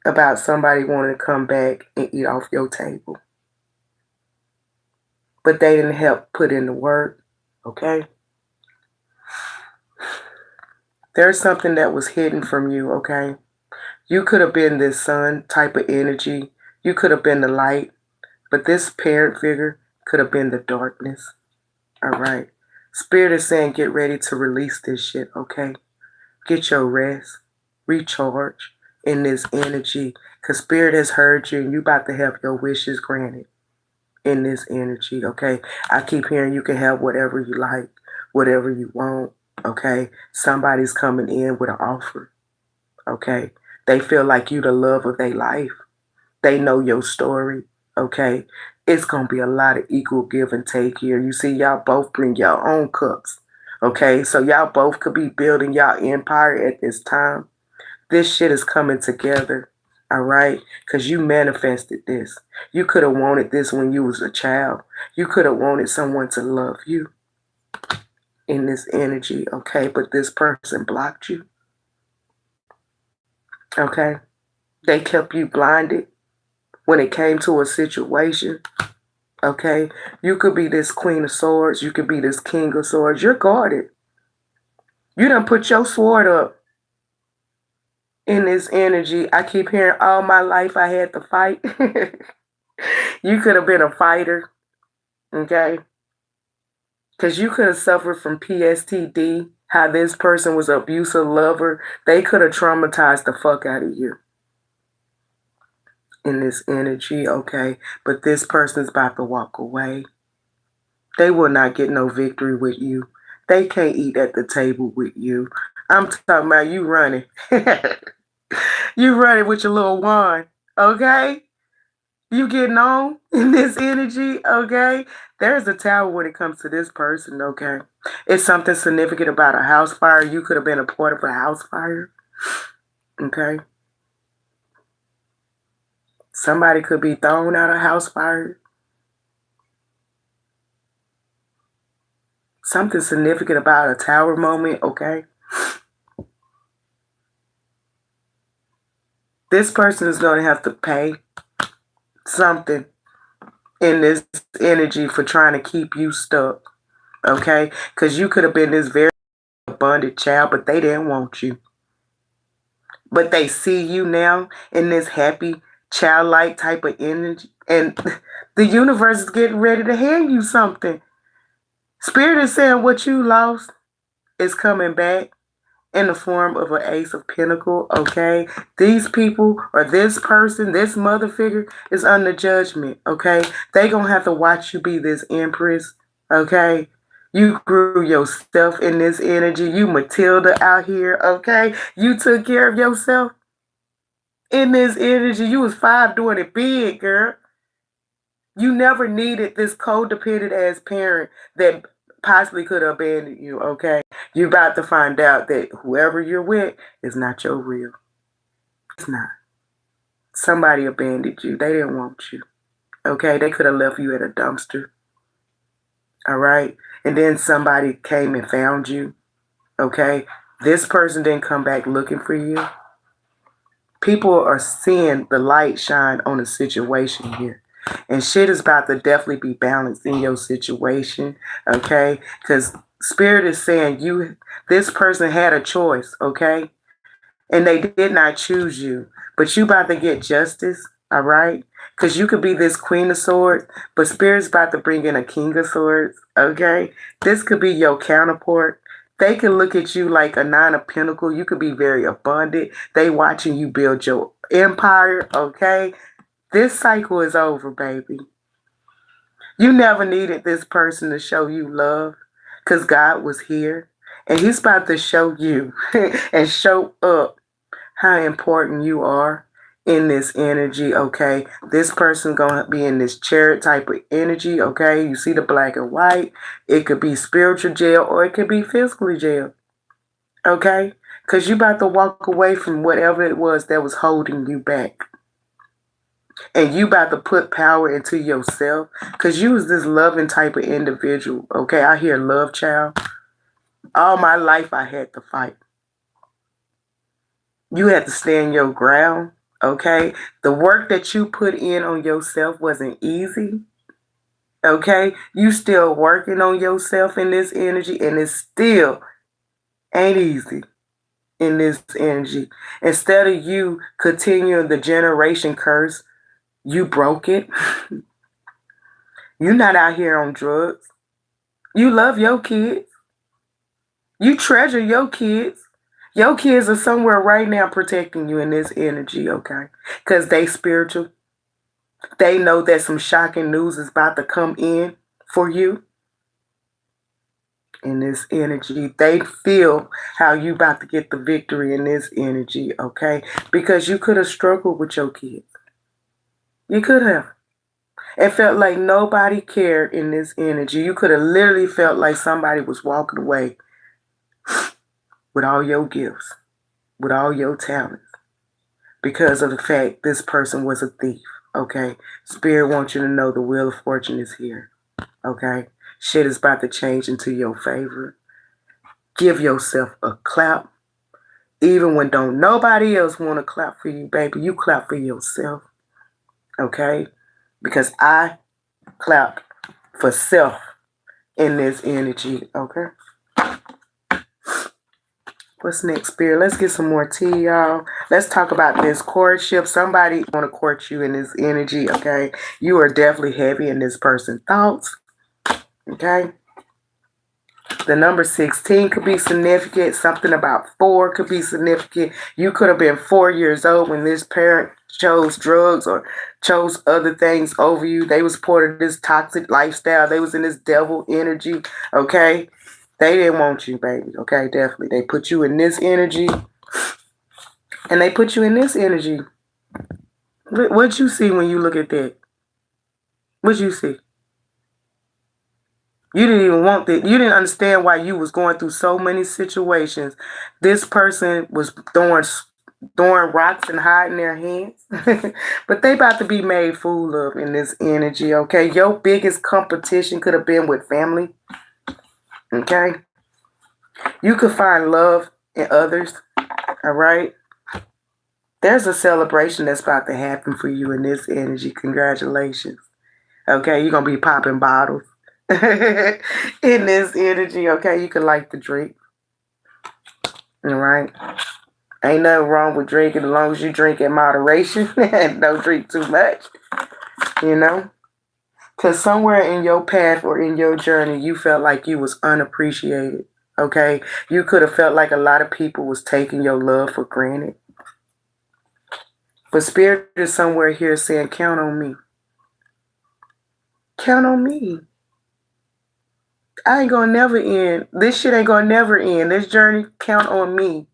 about somebody wanting to come back and eat off your table. But they didn't help put in the work, okay? There's something that was hidden from you, okay? You could have been this sun type of energy. You could have been the light, But this parent figure could have been the darkness. All right. Spirit is saying get ready to release this shit, okay? Get your rest. Recharge in this energy. Because Spirit has heard you and you about to have your wishes granted in this energy, okay? I keep hearing you can have whatever you like, whatever you want, okay? Somebody's coming in with an offer, okay? They feel like you the love of their life. They know your story, okay? It's going to be a lot of equal give and take here. You see, y'all both bring your own cups, okay? So y'all both could be building y'all empire at this time. This shit is coming together, all right? Because you manifested this. You could have wanted this when you was a child. You could have wanted someone to love you in this energy, okay? But this person blocked you, okay? They kept you blinded when it came to a situation, okay? You could be this Queen of Swords. You could be this King of Swords. You're guarded. You done put your sword up in this energy. I keep hearing all my life I had to fight. You could have been a fighter, okay? Because you could have suffered from PSTD, how this person was an abusive lover. They could have traumatized the fuck out of you in this energy, okay? But this person's about to walk away. They will not get no victory with you. They can't eat at the table with you. I'm talking about you running. You running with your little wand, okay? You getting on in this energy, okay? There's a tower when it comes to this person, okay? It's something significant about a house fire. You could have been a part of a house fire, okay? Somebody could be thrown out of house fire. Something significant about a tower moment, okay? This person is going to have to pay something in this energy for trying to keep you stuck, okay? Because you could have been this very abundant child, but they didn't want you. But they see you now in this happy, childlike type of energy, and the universe is getting ready to hand you something. Spirit is saying what you lost is coming back in the form of an Ace of Pentacles, okay? These people or this person, this mother figure is under judgment, okay? They gonna have to watch you be this empress, okay? You grew yourself in this energy. You Matilda out here, okay? You took care of yourself in this energy. You was 5 doing it big, girl. You never needed this codependent ass parent that possibly could have abandoned you, okay? You're about to find out that whoever you're with is not your real. It's not. Somebody abandoned you. They didn't want you, okay? They could have left you at a dumpster, all right? And then somebody came and found you, okay? This person didn't come back looking for you. People are seeing the light shine on a situation here. And shit is about to definitely be balanced in your situation, okay? Because Spirit is saying this person had a choice, okay? And they did not choose you. But you about to get justice, all right? Because you could be this Queen of Swords, but Spirit's about to bring in a King of Swords, okay? This could be your counterpart. They can look at you like a 9 of Pentacles. You could be very abundant. They watching you build your empire, okay? This cycle is over, baby. You never needed this person to show you love because God was here. And he's about to show you and show up how important you are in this energy, okay? This person going to be in this chariot type of energy, okay? You see the black and white. It could be spiritual jail or it could be physically jail, okay? Because you about to walk away from whatever it was that was holding you back. And you about to put power into yourself because you was this loving type of individual. Okay, I hear love child. All my life I had to fight. You had to stand your ground. Okay, the work that you put in on yourself wasn't easy. Okay, you still working on yourself in this energy, and it still ain't easy in this energy. Instead of you continuing the generation curse, you broke it. You're not out here on drugs. You love your kids. You treasure your kids. Your kids are somewhere right now protecting you in this energy, okay? Because they spiritual. They know that some shocking news is about to come in for you in this energy. They feel how you about to get the victory in this energy, okay? Because you could have struggled with your kids. You could have. It felt like nobody cared in this energy. You could have literally felt like somebody was walking away with all your gifts, with all your talents, because of the fact this person was a thief, okay? Spirit wants you to know the wheel of fortune is here, okay? Shit is about to change into your favor. Give yourself a clap. Even when don't nobody else want to clap for you, baby, you clap for yourself, okay? Because I clap for self in this energy, okay? What's next, Spirit? Let's get some more tea, y'all. Let's talk about this courtship. Somebody want to court you in this energy, okay? You are definitely heavy in this person's thoughts, okay? The number 16 could be significant. Something about 4 could be significant. You could have been 4 years old when this parent chose drugs or chose other things over you. They was part of this toxic lifestyle. They was in this devil energy, okay? They didn't want you, baby, okay? Definitely. They put you in this energy, and they put you in this energy. What you see when you look at that? What you see? You didn't even want that. You didn't understand why you was going through so many situations. This person was throwing rocks and hiding their hands. But they about to be made fool of in this energy, okay? Your biggest competition could have been with family, okay? You could find love in others, all right? There's a celebration that's about to happen for you in this energy. Congratulations. Okay, you're going to be popping bottles in this energy, okay? You can like the drink, all right? Ain't nothing wrong with drinking as long as you drink in moderation and don't drink too much, you know? Because somewhere in your path or in your journey, you felt like you was unappreciated, okay? You could have felt like a lot of people was taking your love for granted. But Spirit is somewhere here saying, count on me. Count on me. I ain't gonna never end. This shit ain't gonna never end. This journey, count on me.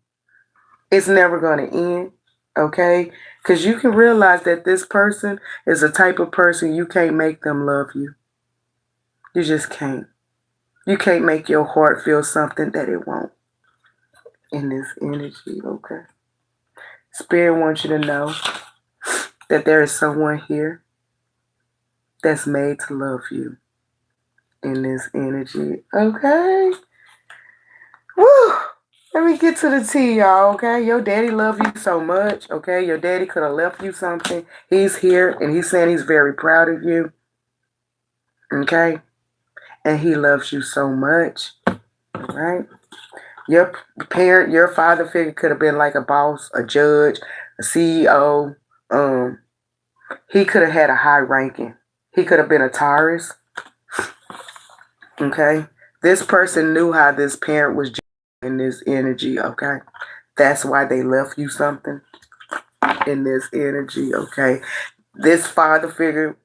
It's never gonna end, okay? Because you can realize that this person is a type of person you can't make them love you. You just can't. You can't make your heart feel something that it won't in this energy, okay? Spirit wants you to know that there is someone here that's made to love you in this energy, okay? Woo! Let me get to the tea, y'all, okay? Your daddy love you so much, okay? Your daddy could have left you something. He's here, and he's saying he's very proud of you, okay? And he loves you so much, right? Your parent, your father figure could have been like a boss, a judge, a CEO. He could have had a high ranking. He could have been a Taurus, okay? This person knew how this parent was in this energy, okay? That's why they left you something in this energy, okay? This father figure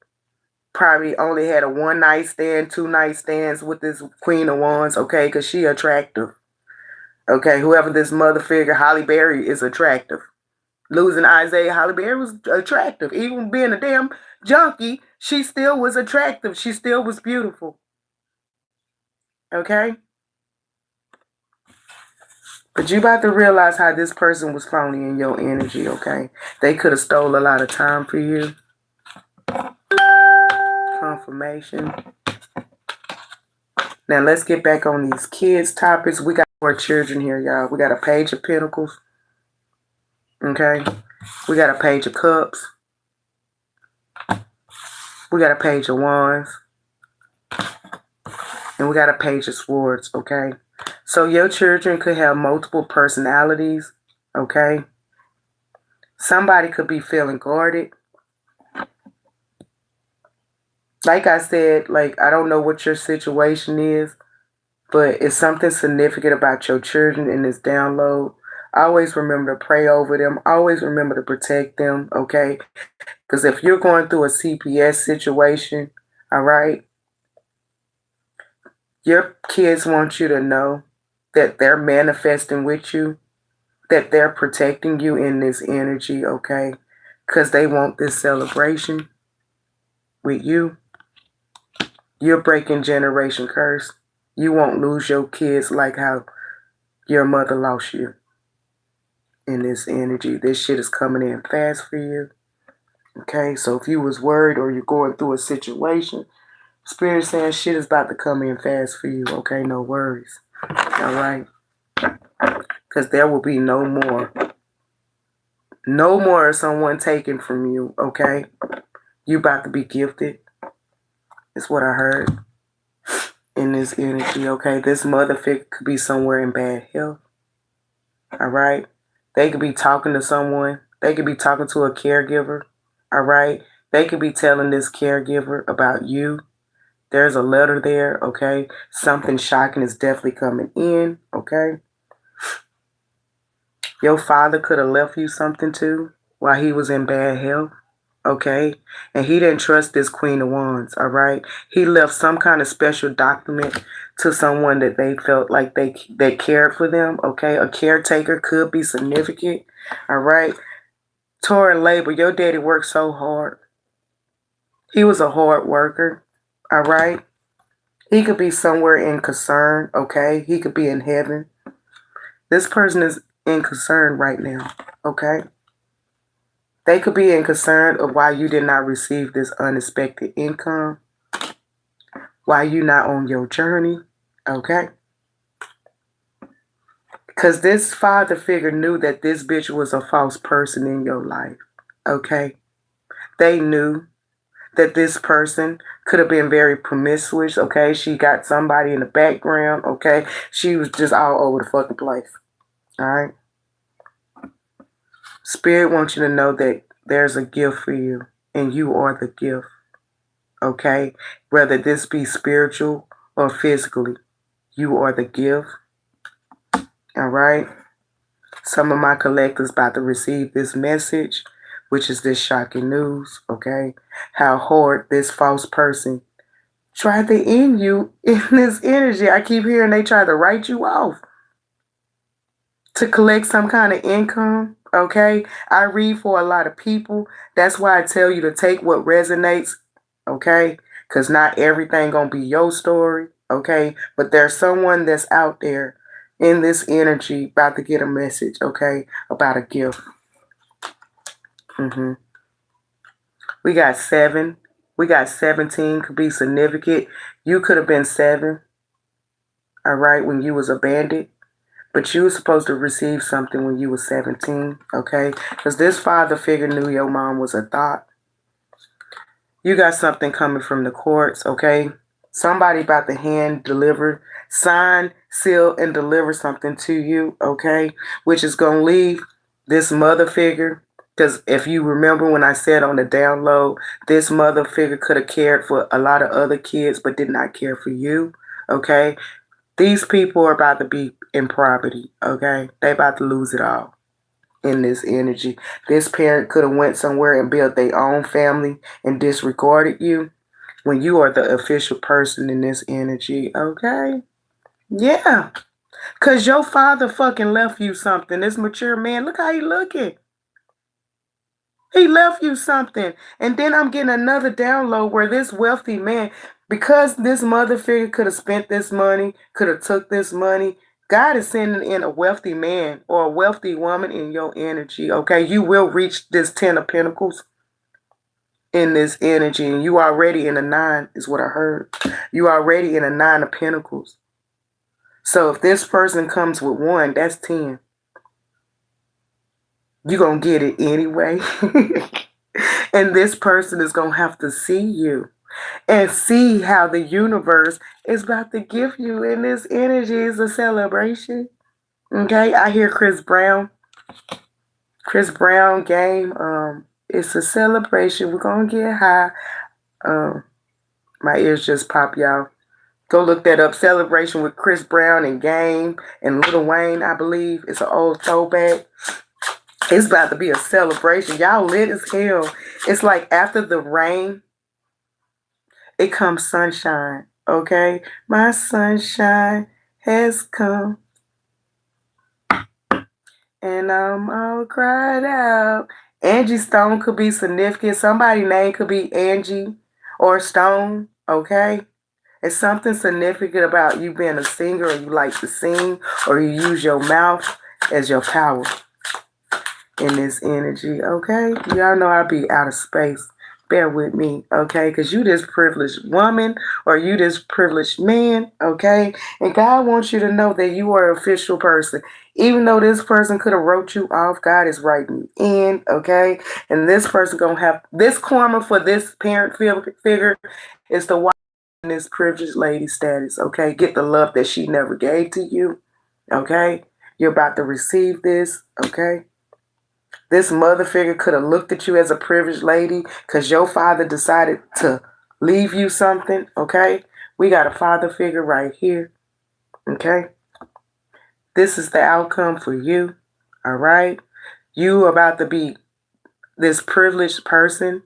probably only had a one night stand, two night stands with this Queen of Wands, okay? Because she attractive, okay? Whoever this mother figure, Holly Berry, is attractive. Losing Isaiah, Holly Berry was attractive. Even being a damn junkie, she still was attractive. She still was beautiful, okay? But you about to realize how this person was phony in your energy, okay? They could have stole a lot of time for you. Confirmation. Now let's get back on these kids topics. We got more children here, y'all. We got a Page of Pentacles. Okay? We got a Page of Cups. We got a Page of Wands. And we got a Page of Swords, okay? So your children could have multiple personalities, okay? Somebody could be feeling guarded. Like I said, like, I don't know what your situation is, but it's something significant about your children in this download. Always remember to pray over them. Always remember to protect them, okay? Because if you're going through a CPS situation, all right, your kids want you to know that they're manifesting with you, that they're protecting you in this energy, okay? Because they want this celebration with you. You're breaking generation curse. You won't lose your kids like how your mother lost you in this energy. This shit is coming in fast for you. Okay, so if you was worried or you're going through a situation, Spirit saying shit is about to come in fast for you. Okay, no worries. All right, because there will be no more of someone taken from you. Okay, you about to be gifted. Is what I heard in this energy. Okay, this mother figure could be somewhere in bad health. All right, they could be talking to someone. They could be talking to a caregiver. All right, they could be telling this caregiver about you. There's a letter there, okay? Something shocking is definitely coming in, okay? Your father could have left you something too while he was in bad health, okay? And he didn't trust this Queen of Wands, all right? He left some kind of special document to someone that they felt like they cared for them, okay? A caretaker could be significant, all right? Taurean labor, your daddy worked so hard. He was a hard worker, all right? He could be somewhere in concern, okay? He could be in heaven. This person is in concern right now, okay? They could be in concern of why you did not receive this unexpected income, why you not on your journey, okay? Because this father figure knew that this bitch was a false person in your life, okay? They knew that this person could have been very promiscuous, okay? She got somebody in the background, okay? She was just all over the fucking place, all right? Spirit wants you to know that there's a gift for you, and you are the gift, okay? Whether this be spiritual or physically, you are the gift, all right? Some of my collectors about to receive this message, which is this shocking news, okay? How hard this false person tried to end you in this energy. I keep hearing they try to write you off to collect some kind of income, okay? I read for a lot of people. That's why I tell you to take what resonates, okay? Because not everything gonna be your story, okay? But there's someone that's out there in this energy about to get a message, okay? About a gift. We got 7. We got 17 could be significant. You could have been 7, all right, when you was a bandit. But you were supposed to receive something when you were 17, okay? Because this father figure knew your mom was a thought. You got something coming from the courts, okay? Somebody about to hand deliver, sign, seal, and deliver something to you, okay? Which is going to leave this mother figure. Because if you remember when I said on the download, this mother figure could have cared for a lot of other kids but did not care for you, okay? These people are about to be in poverty, okay? They about to lose it all in this energy. This parent could have went somewhere and built their own family and disregarded you when you are the official person in this energy, okay? Yeah. Because your father fucking left you something. This mature man, look how he looking. He left you something. And then I'm getting another download where this wealthy man, because this mother figure could have spent this money, could have took this money, God is sending in a wealthy man or a wealthy woman in your energy, okay? You will reach this 10 of Pentacles in this energy. And you already in a 9 is what I heard. You already in a 9 of Pentacles. So if this person comes with 1, that's 10. You're going to get it anyway. And this person is going to have to see you and see how the universe is about to give you in this energy. Is a celebration. Okay, I hear Chris Brown. Chris Brown game. It's a celebration. We're going to get high. My ears just pop, y'all. Go look that up. Celebration with Chris Brown and Game and Lil Wayne, I believe. It's an old throwback. It's about to be a celebration. Y'all lit as hell. It's like after the rain, it comes sunshine. Okay? My sunshine has come. And I'm all cried out. Angie Stone could be significant. Somebody's name could be Angie or Stone. Okay? It's something significant about you being a singer, or you like to sing, or you use your mouth as your power in this energy, okay? Y'all know I'll be out of space. Bear with me, okay? Because you this privileged woman or you this privileged man, okay? And God wants you to know that you are an official person. Even though this person could have wrote you off, God is writing you in, okay? And this person going to have this karma for this parent figure is to watch this privileged lady status, okay? Get the love that she never gave to you, okay? You're about to receive this, okay? This mother figure could have looked at you as a privileged lady because your father decided to leave you something, okay? We got a father figure right here, okay? This is the outcome for you, all right? You about to be this privileged person,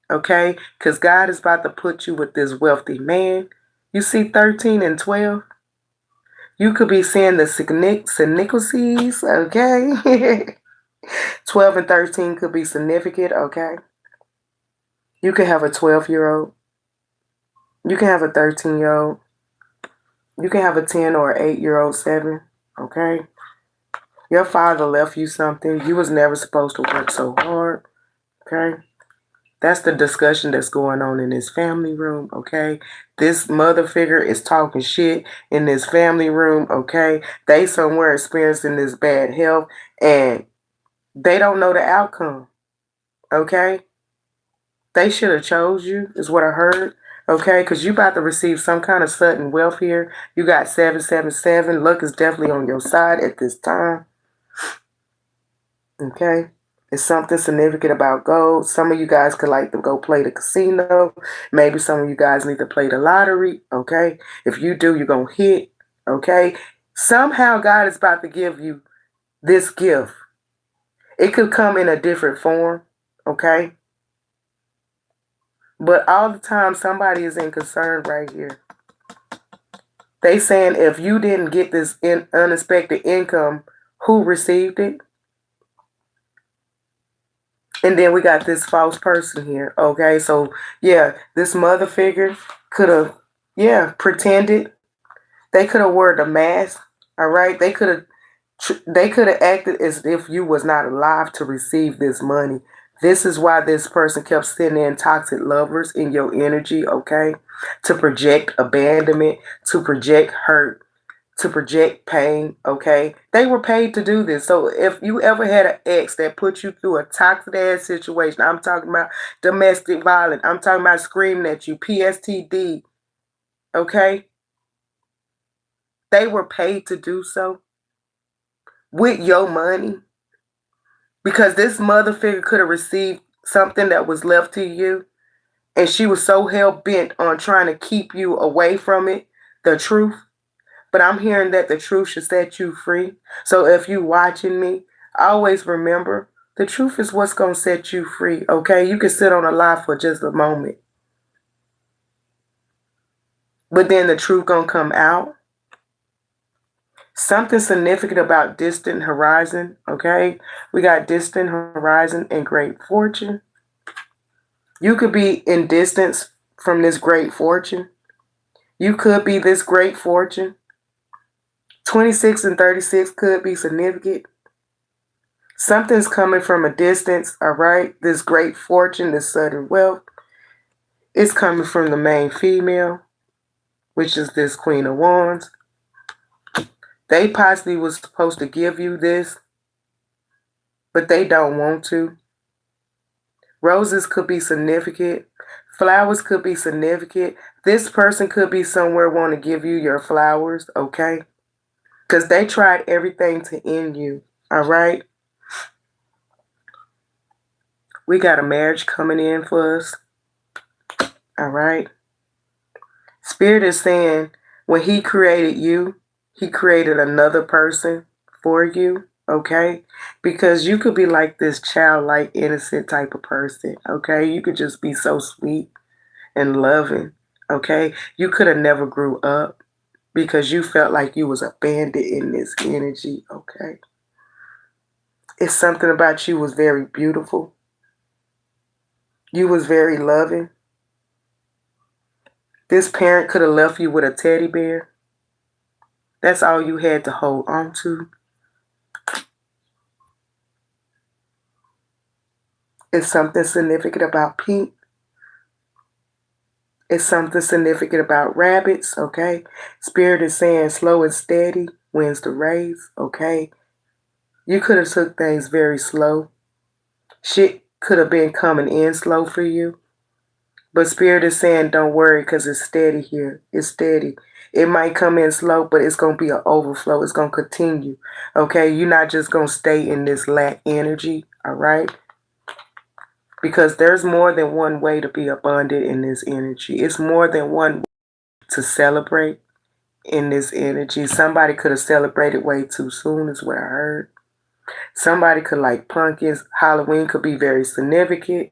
okay? Because God is about to put you with this wealthy man. You see 13 and 12? You could be seeing the synchronicities, okay? 12 and 13 could be significant, okay? You could have a 12-year-old. You can have a 13-year-old. You can have a 10 or 8-year-old 7, okay? Your father left you something. You was never supposed to work so hard, okay? That's the discussion that's going on in this family room, okay? This mother figure is talking shit in this family room, okay? They somewhere experiencing this bad health and they don't know the outcome, okay? They should have chose you, is what I heard, okay? Because you about to receive some kind of sudden wealth here. You got 777. Luck is definitely on your side at this time, okay? It's something significant about gold. Some of you guys could like to go play the casino. Maybe some of you guys need to play the lottery, okay? If you do, you're going to hit, okay? Somehow God is about to give you this gift. It could come in a different form, okay? But all the time, somebody is in concern right here. They saying if you didn't get this unexpected income, who received it? And then we got this false person here. Okay, so yeah, this mother figure could have, pretended. They could have worn a mask. All right, they could have acted as if you was not alive to receive this money. This is why this person kept sending in toxic lovers in your energy, okay? To project abandonment, to project hurt, to project pain, okay? They were paid to do this. So if you ever had an ex that put you through a toxic ass situation, I'm talking about domestic violence, I'm talking about screaming at you, PSTD, okay? They were paid to do so with your money. Because this mother figure could have received something that was left to you, and she was so hell bent on trying to keep you away from it, the truth. But I'm hearing that the truth should set you free. So if you watching me, always remember the truth is what's going to set you free, okay? You can sit on a lie for just a moment. But then the truth going to come out. Something significant about distant horizon, okay? We got distant horizon and great fortune. You could be in distance from this great fortune. You could be this great fortune. 26 and 36 could be significant. Something's coming from a distance, all right? This great fortune, this sudden wealth, is coming from the main female, which is this Queen of Wands. They possibly was supposed to give you this, but they don't want to. Roses could be significant. Flowers could be significant. This person could be somewhere want to give you your flowers, okay? Because they tried everything to end you, all right? We got a marriage coming in for us, all right? Spirit is saying when he created you, he created another person for you, okay? Because you could be like this childlike, innocent type of person, okay? You could just be so sweet and loving, okay? You could have never grew up because you felt like you was abandoned in this energy, okay? It's something about you was very beautiful. You was very loving. This parent could have left you with a teddy bear. That's all you had to hold on to. It's something significant about pink. It's something significant about rabbits, okay? Spirit is saying slow and steady wins the race, okay? You could have took things very slow. Shit could have been coming in slow for you. But Spirit is saying don't worry because it's steady here. It's steady. It might come in slow, but it's going to be an overflow. It's going to continue, okay? You're not just going to stay in this lack energy, all right? Because there's more than one way to be abundant in this energy. It's more than one way to celebrate in this energy. Somebody could have celebrated way too soon, is what I heard. Somebody could like pumpkins. Halloween could be very significant.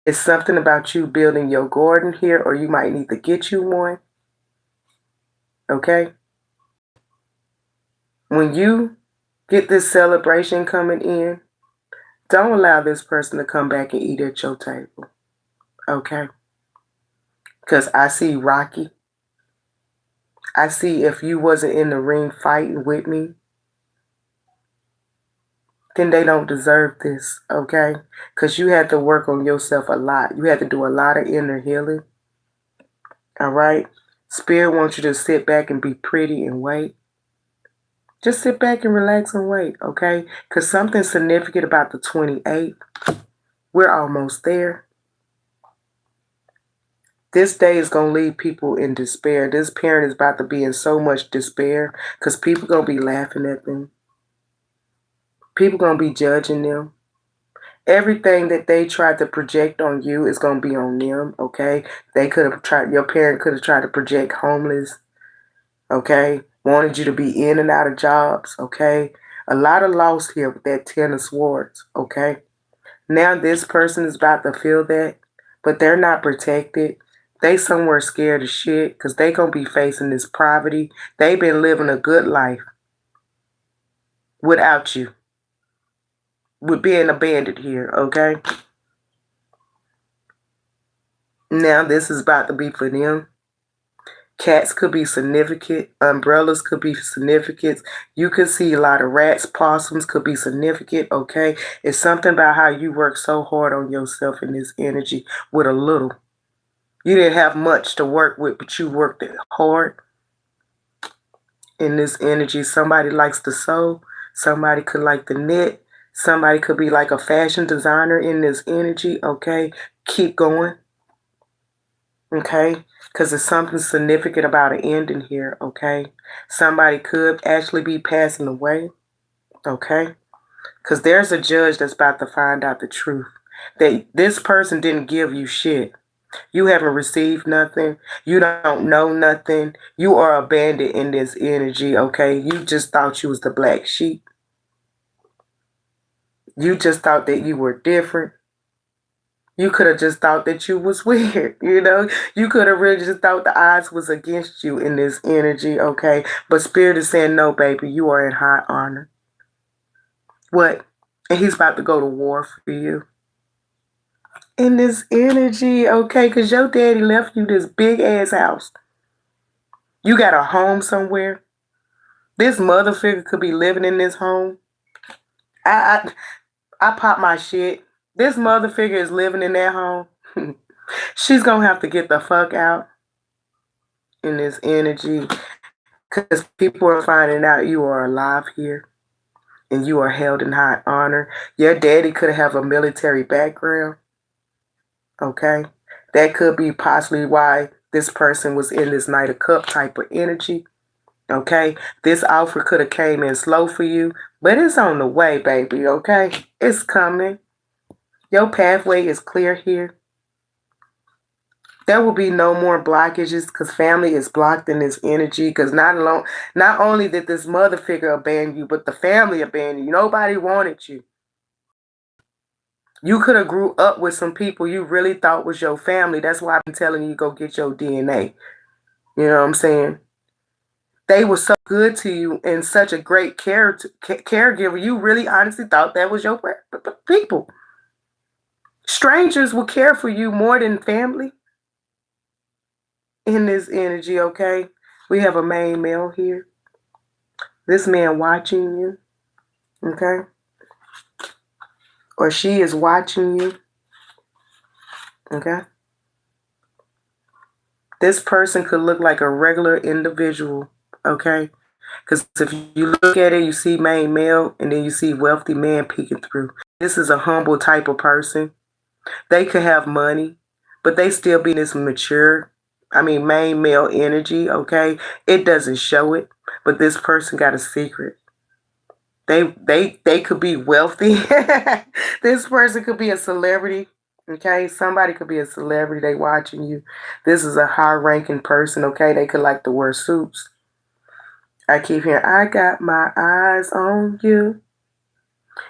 It's something about you building your garden here, or you might need to get you one. Okay? When you get this celebration coming in, don't allow this person to come back and eat at your table. Okay? Because I see Rocky. I see if you wasn't in the ring fighting with me, then they don't deserve this, okay? Because you had to work on yourself a lot. You had to do a lot of inner healing, all right? Spirit wants you to sit back and be pretty and wait. Just sit back and relax and wait, okay? Because something significant about the 28th, we're almost there. This day is going to leave people in despair. This parent is about to be in so much despair because people going to be laughing at them. People going to be judging them. Everything that they tried to project on you is going to be on them, okay? They could have tried, your parent could have tried to project homeless, okay? Wanted you to be in and out of jobs, okay? A lot of loss here with that 10 of swords, okay? Now this person is about to feel that, but they're not protected. They somewhere scared as shit because they going to be facing this poverty. They've been living a good life without you. With being abandoned here, okay? Now this is about to be for them. Cats could be significant. Umbrellas could be significant. You could see a lot of rats. Possums could be significant, okay? It's something about how you work so hard on yourself in this energy with a little. You didn't have much to work with, but you worked it hard in this energy. Somebody likes to sew. Somebody could like to knit. Somebody could be like a fashion designer in this energy, okay? Keep going, okay? Because there's something significant about an ending here, okay? Somebody could actually be passing away, okay? Because there's a judge that's about to find out the truth. That this person didn't give you shit. You haven't received nothing. You don't know nothing. You are abandoned in this energy, okay? You just thought you was the black sheep. You just thought that you were different. You could have just thought that you was weird, you know? You could have really just thought the odds was against you in this energy, okay? But Spirit is saying, no, baby, you are in high honor. What? And he's about to go to war for you. In this energy, okay? Because your daddy left you this big-ass house. You got a home somewhere. This mother figure could be living in this home. I pop my shit. This mother figure is living in that home. She's going to have to get the fuck out in this energy because people are finding out you are alive here and you are held in high honor. Your daddy could have a military background, okay? That could be possibly why this person was in this Knight of Cup type of energy, okay? This offer could have came in slow for you, but it's on the way, baby, okay? It's coming. Your pathway is clear here. There will be no more blockages because family is blocked in this energy. Because not only did this mother figure abandon you, but the family abandoned you. Nobody wanted you. You could have grew up with some people you really thought was your family. That's why I've been telling you go get your DNA. You know what I'm saying? They were so good to you and such a great caregiver. You really honestly thought that was your people. Strangers will care for you more than family in this energy, okay? We have a main male here. This man watching you, okay? Or she is watching you, okay? This person could look like a regular individual, okay? Because if you look at it, you see main male, and then you see wealthy man peeking through. This is a humble type of person. They could have money, but they still be this mature, main male energy, okay? It doesn't show it, but this person got a secret. They could be wealthy. This person could be a celebrity. Okay, somebody could be a celebrity. They watching you. This is a high-ranking person. Okay, they could like to wear suits. I keep hearing, I got my eyes on you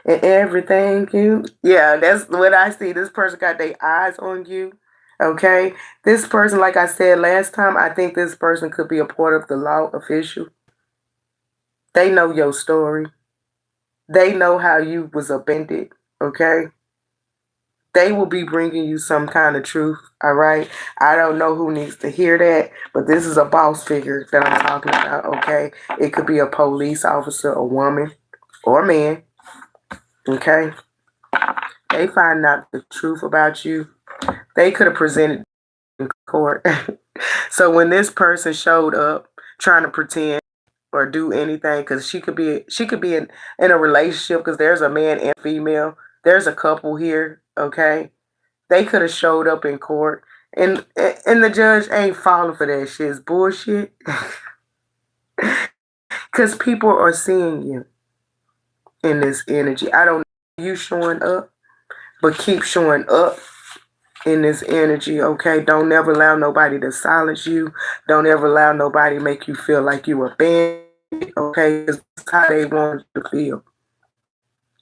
and everything you. Yeah, that's what I see. This person got their eyes on you. Okay, this person, like I said last time, I think this person could be a part of the law official. They know your story. They know how you was abandoned, okay? They will be bringing you some kind of truth, all right? I don't know who needs to hear that, but this is a boss figure that I'm talking about, okay? It could be a police officer, a woman, or a man, okay? They find out the truth about you. They could have presented in court. So when this person showed up trying to pretend or do anything, because she could be in a relationship, because there's a man and female. There's a couple here, okay? They could have showed up in court, and the judge ain't falling for that shit. It's bullshit. Because people are seeing you in this energy. I don't know you showing up, but keep showing up in this energy, okay? Don't ever allow nobody to silence you. Don't ever allow nobody to make you feel like you were banned, okay? Because that's how they want you to feel.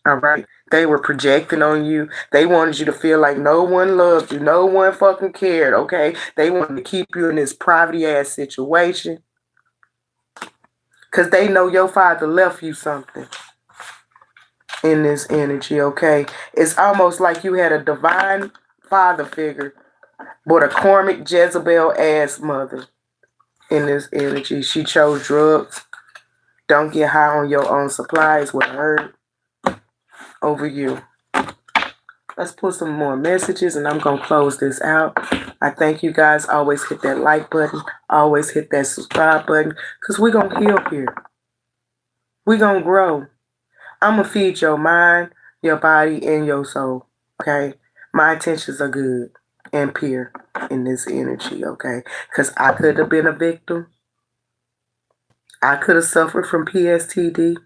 All right? They were projecting on you. They wanted you to feel like no one loved you. No one fucking cared, okay? They wanted to keep you in this poverty-ass situation because they know your father left you something in this energy, okay? It's almost like you had a divine father figure, but a karmic Jezebel-ass mother in this energy. She chose drugs. Don't get high on your own supply is what I heard over you. Let's put some more messages and I'm going to close this out. I thank you guys. Always hit that like button. Always hit that subscribe button because we're going to heal here. We're going to grow. I'm going to feed your mind, your body, and your soul. Okay? My intentions are good and pure in this energy. Okay? Because I could have been a victim. I could have suffered from PTSD.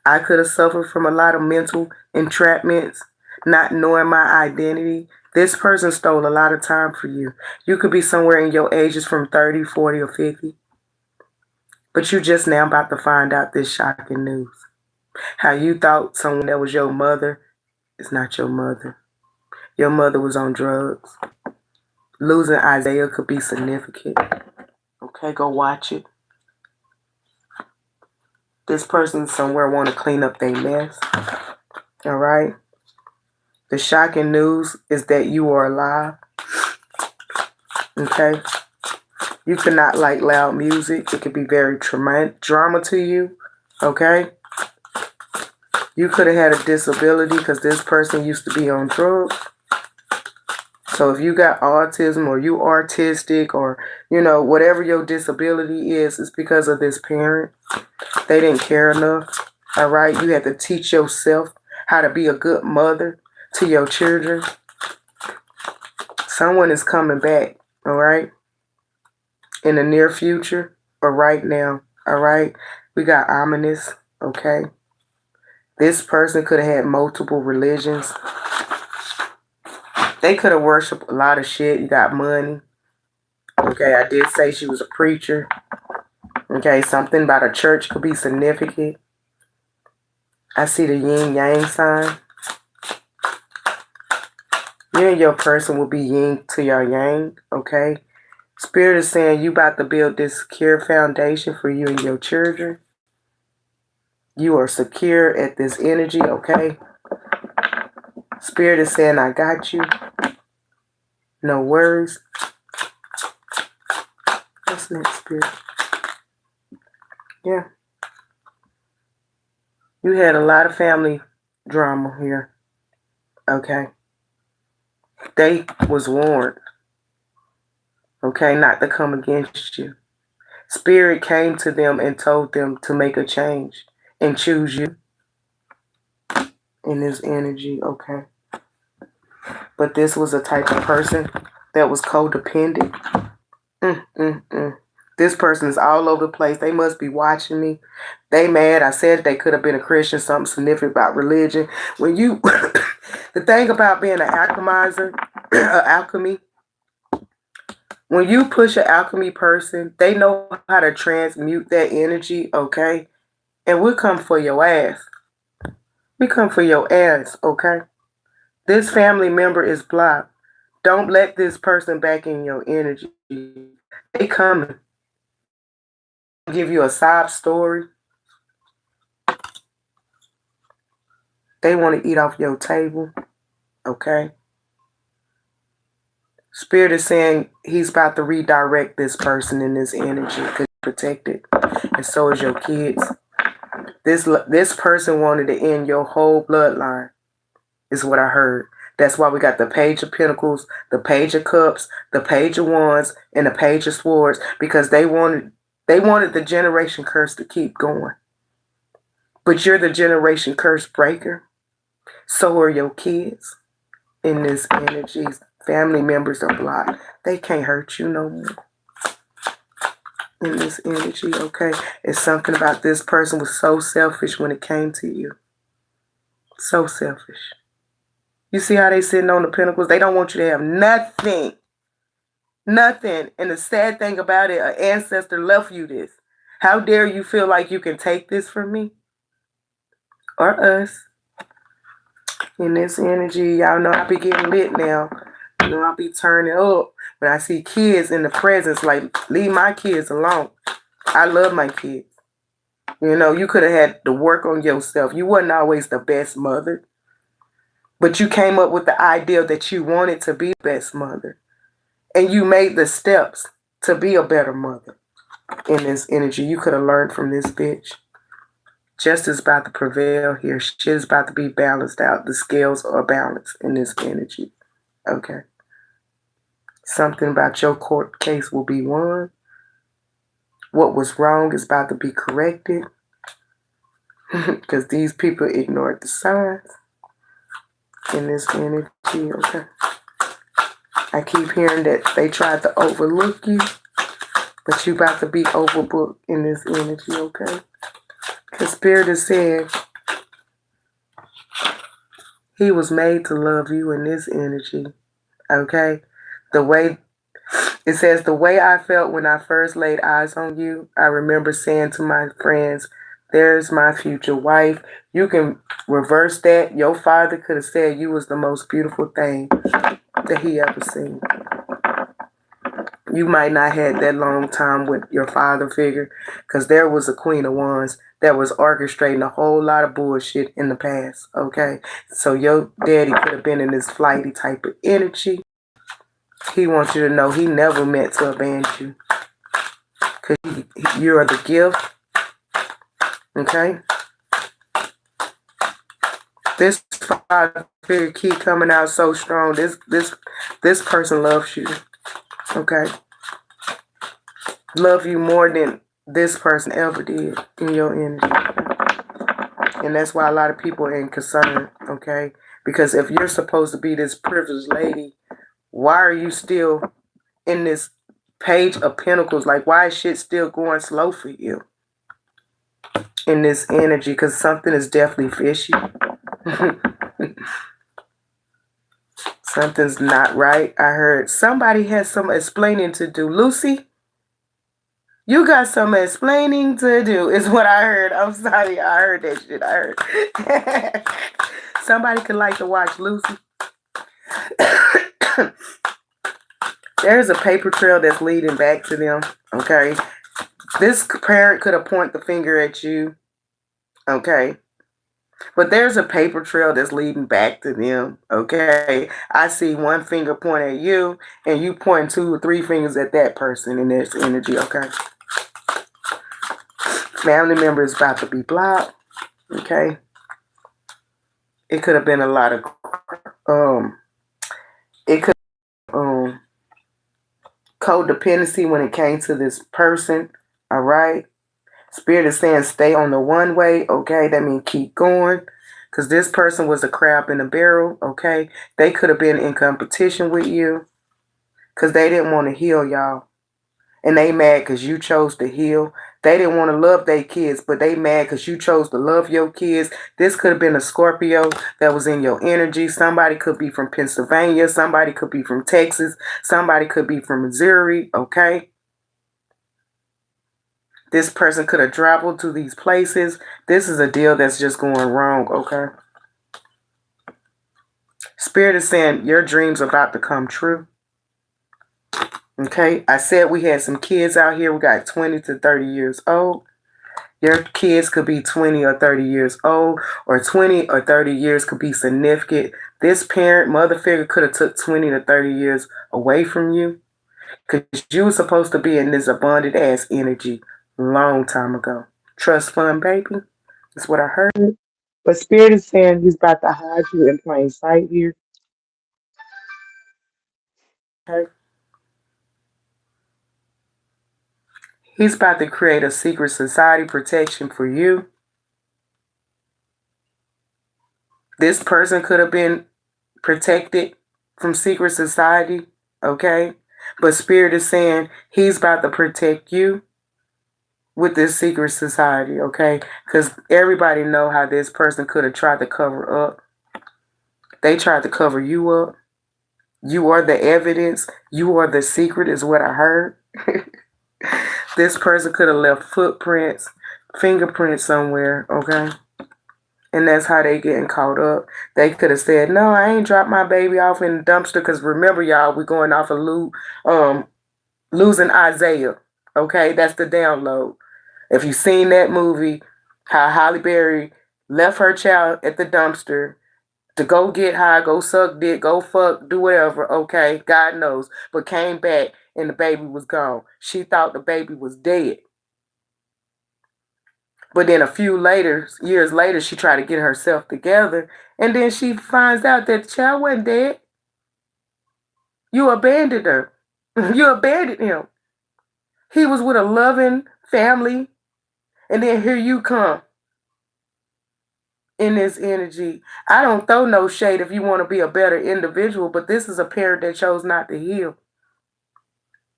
I could have suffered from a lot of mental entrapments, not knowing my identity. This person stole a lot of time for you. You could be somewhere in your ages from 30, 40, or 50. But you just now about to find out this shocking news. How you thought someone that was your mother is not your mother. Your mother was on drugs. Losing Isaiah could be significant. Okay, go watch it. This person somewhere want to clean up their mess. All right? The shocking news is that you are alive. Okay? You cannot like loud music. It could be very drama to you. Okay? You could have had a disability because this person used to be on drugs. So if you got autism or you autistic or, whatever your disability is, it's because of this parent. They didn't care enough. All right? You had to teach yourself how to be a good mother to your children. Someone is coming back, all right? In the near future or right now, all right? We got ominous, okay? This person could have had multiple religions. They could have worshipped a lot of shit. You got money. Okay, I did say she was a preacher. Okay, something about a church could be significant. I see the yin yang sign. You and your person will be yin to your yang, okay? Spirit is saying you about to build this secure foundation for you and your children. You are secure at this energy, okay? Spirit is saying, I got you. No worries. What's next, Spirit? Yeah. You had a lot of family drama here, okay? They was warned, okay, not to come against you. Spirit came to them and told them to make a change and choose you in this energy, okay? But this was a type of person that was codependent. This person is all over the place. They must be watching me. They mad. I said they could have been a Christian, something significant about religion. When you, the thing about being an alchemizer, alchemy, when you push an alchemy person, they know how to transmute that energy, okay? And we'll come for your ass. We come for your ass, okay? This family member is blocked. Don't let this person back in your energy. They coming. Give you a sob story. They want to eat off your table, okay? Spirit is saying he's about to redirect this person in this energy because you're protected, and so is your kids. This person wanted to end your whole bloodline, is what I heard. That's why we got the Page of Pentacles, the Page of Cups, the Page of Wands, and the Page of Swords, because they wanted the generation curse to keep going. But you're the generation curse breaker. So are your kids in this energy. Family members are blocked. They can't hurt you no more in this energy, okay? It's something about this person was so selfish when it came to you. So selfish. You see how they sitting on the pentacles? They don't want you to have nothing. Nothing. And the sad thing about it, an ancestor left you this. How dare you feel like you can take this from me? Or us. In this energy, y'all know I be getting lit now. You know, I be turning up when I see kids in the presence, like, leave my kids alone. I love my kids. You know, you could have had to work on yourself. You wasn't always the best mother. But you came up with the idea that you wanted to be the best mother. And you made the steps to be a better mother in this energy. You could have learned from this bitch. Justice about to prevail here. Shit's about to be balanced out. The scales are balanced in this energy. Okay. Something about your court case will be won. What was wrong is about to be corrected. Because these people ignored the signs in this energy. Okay. I keep hearing that they tried to overlook you. But you about to be overbooked in this energy, okay? Because Spirit is saying he was made to love you in this energy, okay? It says, the way I felt when I first laid eyes on you, I remember saying to my friends, there's my future wife. You can reverse that. Your father could have said you was the most beautiful thing that he ever seen. You might not had that long time with your father figure, because there was a Queen of Wands that was orchestrating a whole lot of bullshit in the past, okay? So your daddy could have been in this flighty type of energy. He wants you to know he never meant to abandon you, because you are the gift, okay? This father figure keep coming out so strong. This person loves you, okay? Love you more than this person ever did in your energy. And that's why a lot of people are in concern, okay? Because if you're supposed to be this privileged lady, why are you still in this Page of Pentacles? Like, why is shit still going slow for you in this energy? Because something is definitely fishy. Something's not right. I heard somebody has some explaining to do. Lucy, you got some explaining to do, is what I heard. I'm sorry, I heard that shit. I heard. Somebody could like to watch Lucy. There's a paper trail that's leading back to them, okay? This parent could have pointed the finger at you, okay? But there's a paper trail that's leading back to them, okay? I see one finger pointing at you, and you point 2 or 3 fingers at that person in this energy, okay? Family member is about to be blocked, okay? It could have been a lot of, it could codependency when it came to this person, all right? Spirit is saying stay on the one way, okay? That means keep going. Because this person was a crab in a barrel, okay? They could have been in competition with you. Because they didn't want to heal y'all. And they mad because you chose to heal. They didn't want to love their kids, but they mad because you chose to love your kids. This could have been a Scorpio that was in your energy. Somebody could be from Pennsylvania. Somebody could be from Texas. Somebody could be from Missouri, okay? This person could have traveled to these places. This is a deal that's just going wrong, okay? Spirit is saying your dreams are about to come true. Okay, I said we had some kids out here. We got 20 to 30 years old. Your kids could be 20 or 30 years old, or 20 or 30 years could be significant. This parent, mother figure could have took 20 to 30 years away from you because you were supposed to be in this abundant ass energy long time ago. Trust fund, baby. That's what I heard. But Spirit is saying he's about to hide you in plain sight here. Okay. He's about to create a secret society protection for you. This person could have been protected from secret society, okay? But Spirit is saying he's about to protect you with this secret society, okay? Because everybody know how this person could have tried to cover up. They tried to cover you up. You are the evidence. You are the secret is what I heard. This person could have left footprints, fingerprints somewhere, okay? And that's how they getting caught up. They could have said, no, I ain't dropped my baby off in the dumpster. Because remember, y'all, we're going off of Losing Isaiah. Okay, that's the download. If you've seen that movie, how Halle Berry left her child at the dumpster to go get high, go suck dick, go fuck, do whatever, okay, God knows. But came back and the baby was gone. She thought the baby was dead. But then a few years later, she tried to get herself together. And then she finds out that the child wasn't dead. You abandoned her. You abandoned him. He was with a loving family. And then here you come in this energy. I don't throw no shade if you want to be a better individual, but this is a parent that chose not to heal.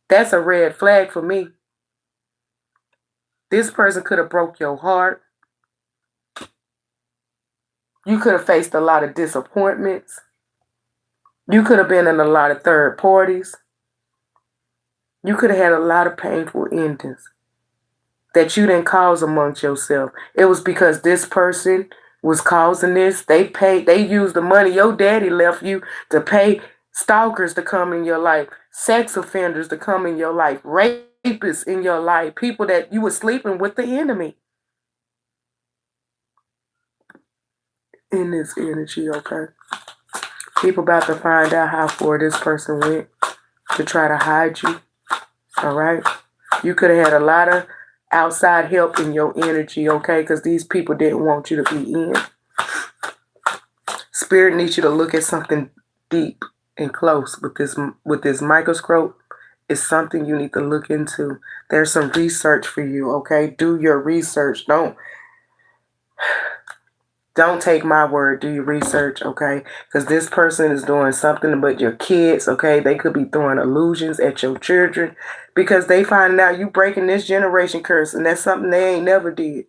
That's a red flag for me. This person could have broke your heart. You could have faced a lot of disappointments. You could have been in a lot of third parties. You could have had a lot of painful endings that you didn't cause amongst yourself. It was because this person was causing this. They used the money your daddy left you to pay stalkers to come in your life, sex offenders to come in your life, rapists in your life, people that you were sleeping with the enemy. In this energy, okay? People about to find out how far this person went to try to hide you, all right? You could have had a lot of outside help in your energy, okay? Because these people didn't want you to be in. Spirit needs you to look at something deep and close with this microscope. It's something you need to look into. There's some research for you, okay? Do your research. Don't take my word. Do your research, okay? Because this person is doing something about your kids, okay? They could be throwing illusions at your children because they finding out you breaking this generation curse, and that's something they ain't never did.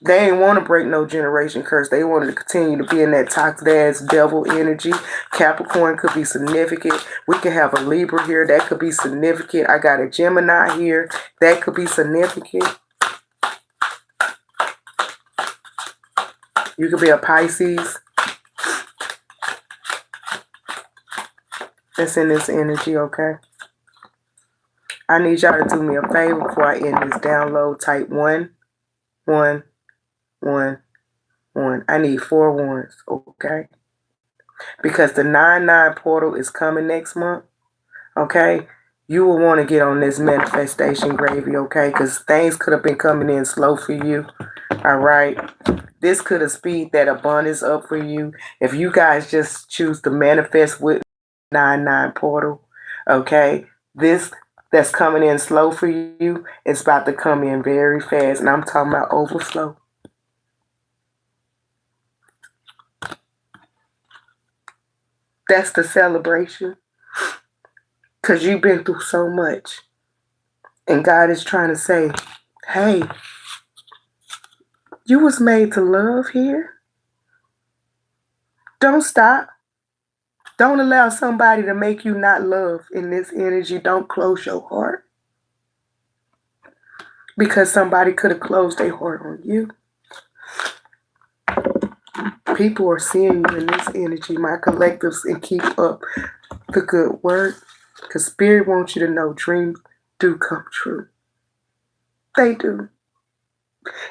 They ain't want to break no generation curse. They wanted to continue to be in that toxic ass devil energy. Capricorn could be significant. We could have a Libra here. That could be significant. I got a Gemini here. That could be significant. You could be a Pisces. That's in this energy, okay? I need y'all to do me a favor before I end this download. Type 1, 1, 1, 1. I need 4 ones, okay? Because the 9-9 portal is coming next month, okay? You will want to get on this manifestation gravy, okay? Because things could have been coming in slow for you, all right? This could have speed that abundance up for you. If you guys just choose to manifest with 9-9 portal, okay? This that's coming in slow for you, it's about to come in very fast. And I'm talking about overflow. That's the celebration. Because you've been through so much. And God is trying to say, hey, you was made to love here. Don't stop. Don't allow somebody to make you not love in this energy. Don't close your heart. Because somebody could have closed their heart on you. People are seeing you in this energy, my collectives, and keep up the good work. Because Spirit wants you to know dreams do come true. They do.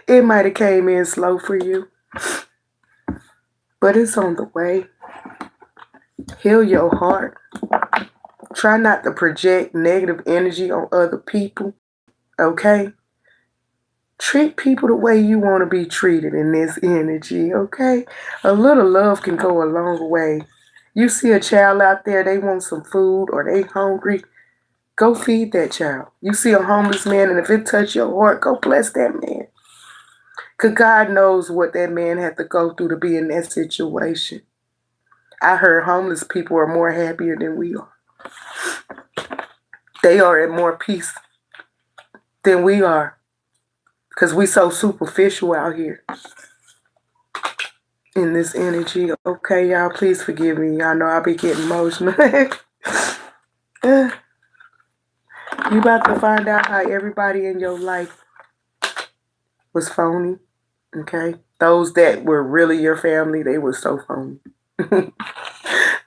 It might have came in slow for you, but it's on the way. Heal your heart. Try not to project negative energy on other people, okay? Treat people the way you want to be treated in this energy, okay? A little love can go a long way. You see a child out there, they want some food or they hungry, go feed that child. You see a homeless man, and if it touch your heart, go bless that man. Because God knows what that man had to go through to be in that situation. I heard homeless people are more happier than we are. They are at more peace than we are. Because we so superficial out here in this energy. Okay, y'all, please forgive me. Y'all know I'll be getting emotional. You about to find out how everybody in your life was phony. Okay? Those that were really your family, they were so phony.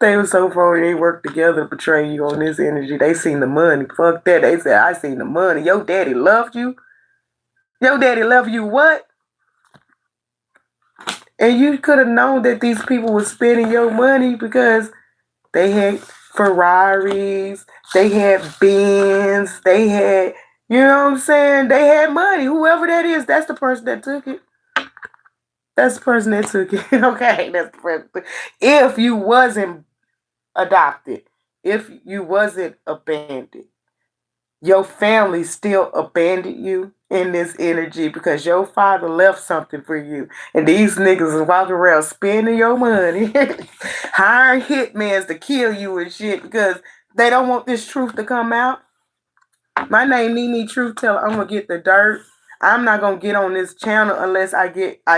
They were so phony. They worked together to betray you on this energy. They seen the money. Fuck that. They said, I seen the money. Your daddy loved you. Your daddy loved you what? And you could have known that these people were spending your money because they had Ferraris, they had Benz, they had, you know what I'm saying? They had money. Whoever that is, that's the person that took it. That's the person that took it. Okay, that's the person. If you wasn't adopted, if you wasn't abandoned, your family still abandoned you in this energy because your father left something for you. And these niggas is walking around spending your money, hiring hitmen to kill you and shit because they don't want this truth to come out. My name Nene Truth Teller. I'm gonna get the dirt. I'm not gonna get on this channel unless I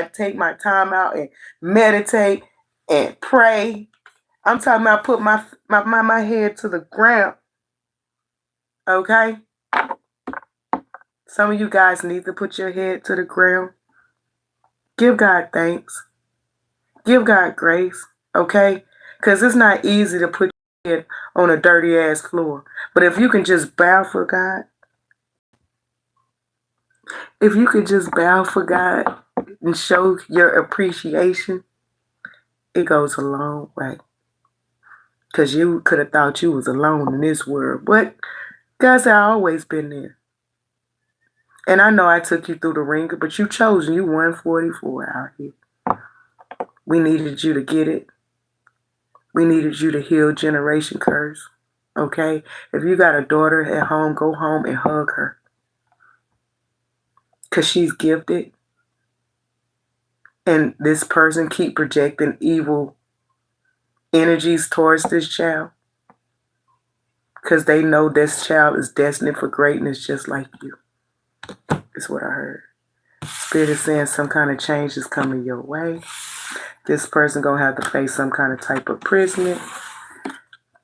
take my time out and meditate and pray. I'm talking about put my head to the ground. Okay? Some of you guys need to put your head to the ground. Give God thanks. Give God grace, okay? Because it's not easy to put your head on a dirty ass floor. But if you can just bow for God, if you could just bow for God and show your appreciation, it goes a long way. Because you could have thought you was alone in this world. But God said, I've always been there. And I know I took you through the ringer, but you chose you 144 out here. We needed you to get it. We needed you to heal generation curse. Okay? If you got a daughter at home, go home and hug her. Because she's gifted. And this person keep projecting evil energies towards this child. Because they know this child is destined for greatness just like you. Is what I heard. Spirit is saying some kind of change is coming your way. This person gonna have to face some kind of type of imprisonment.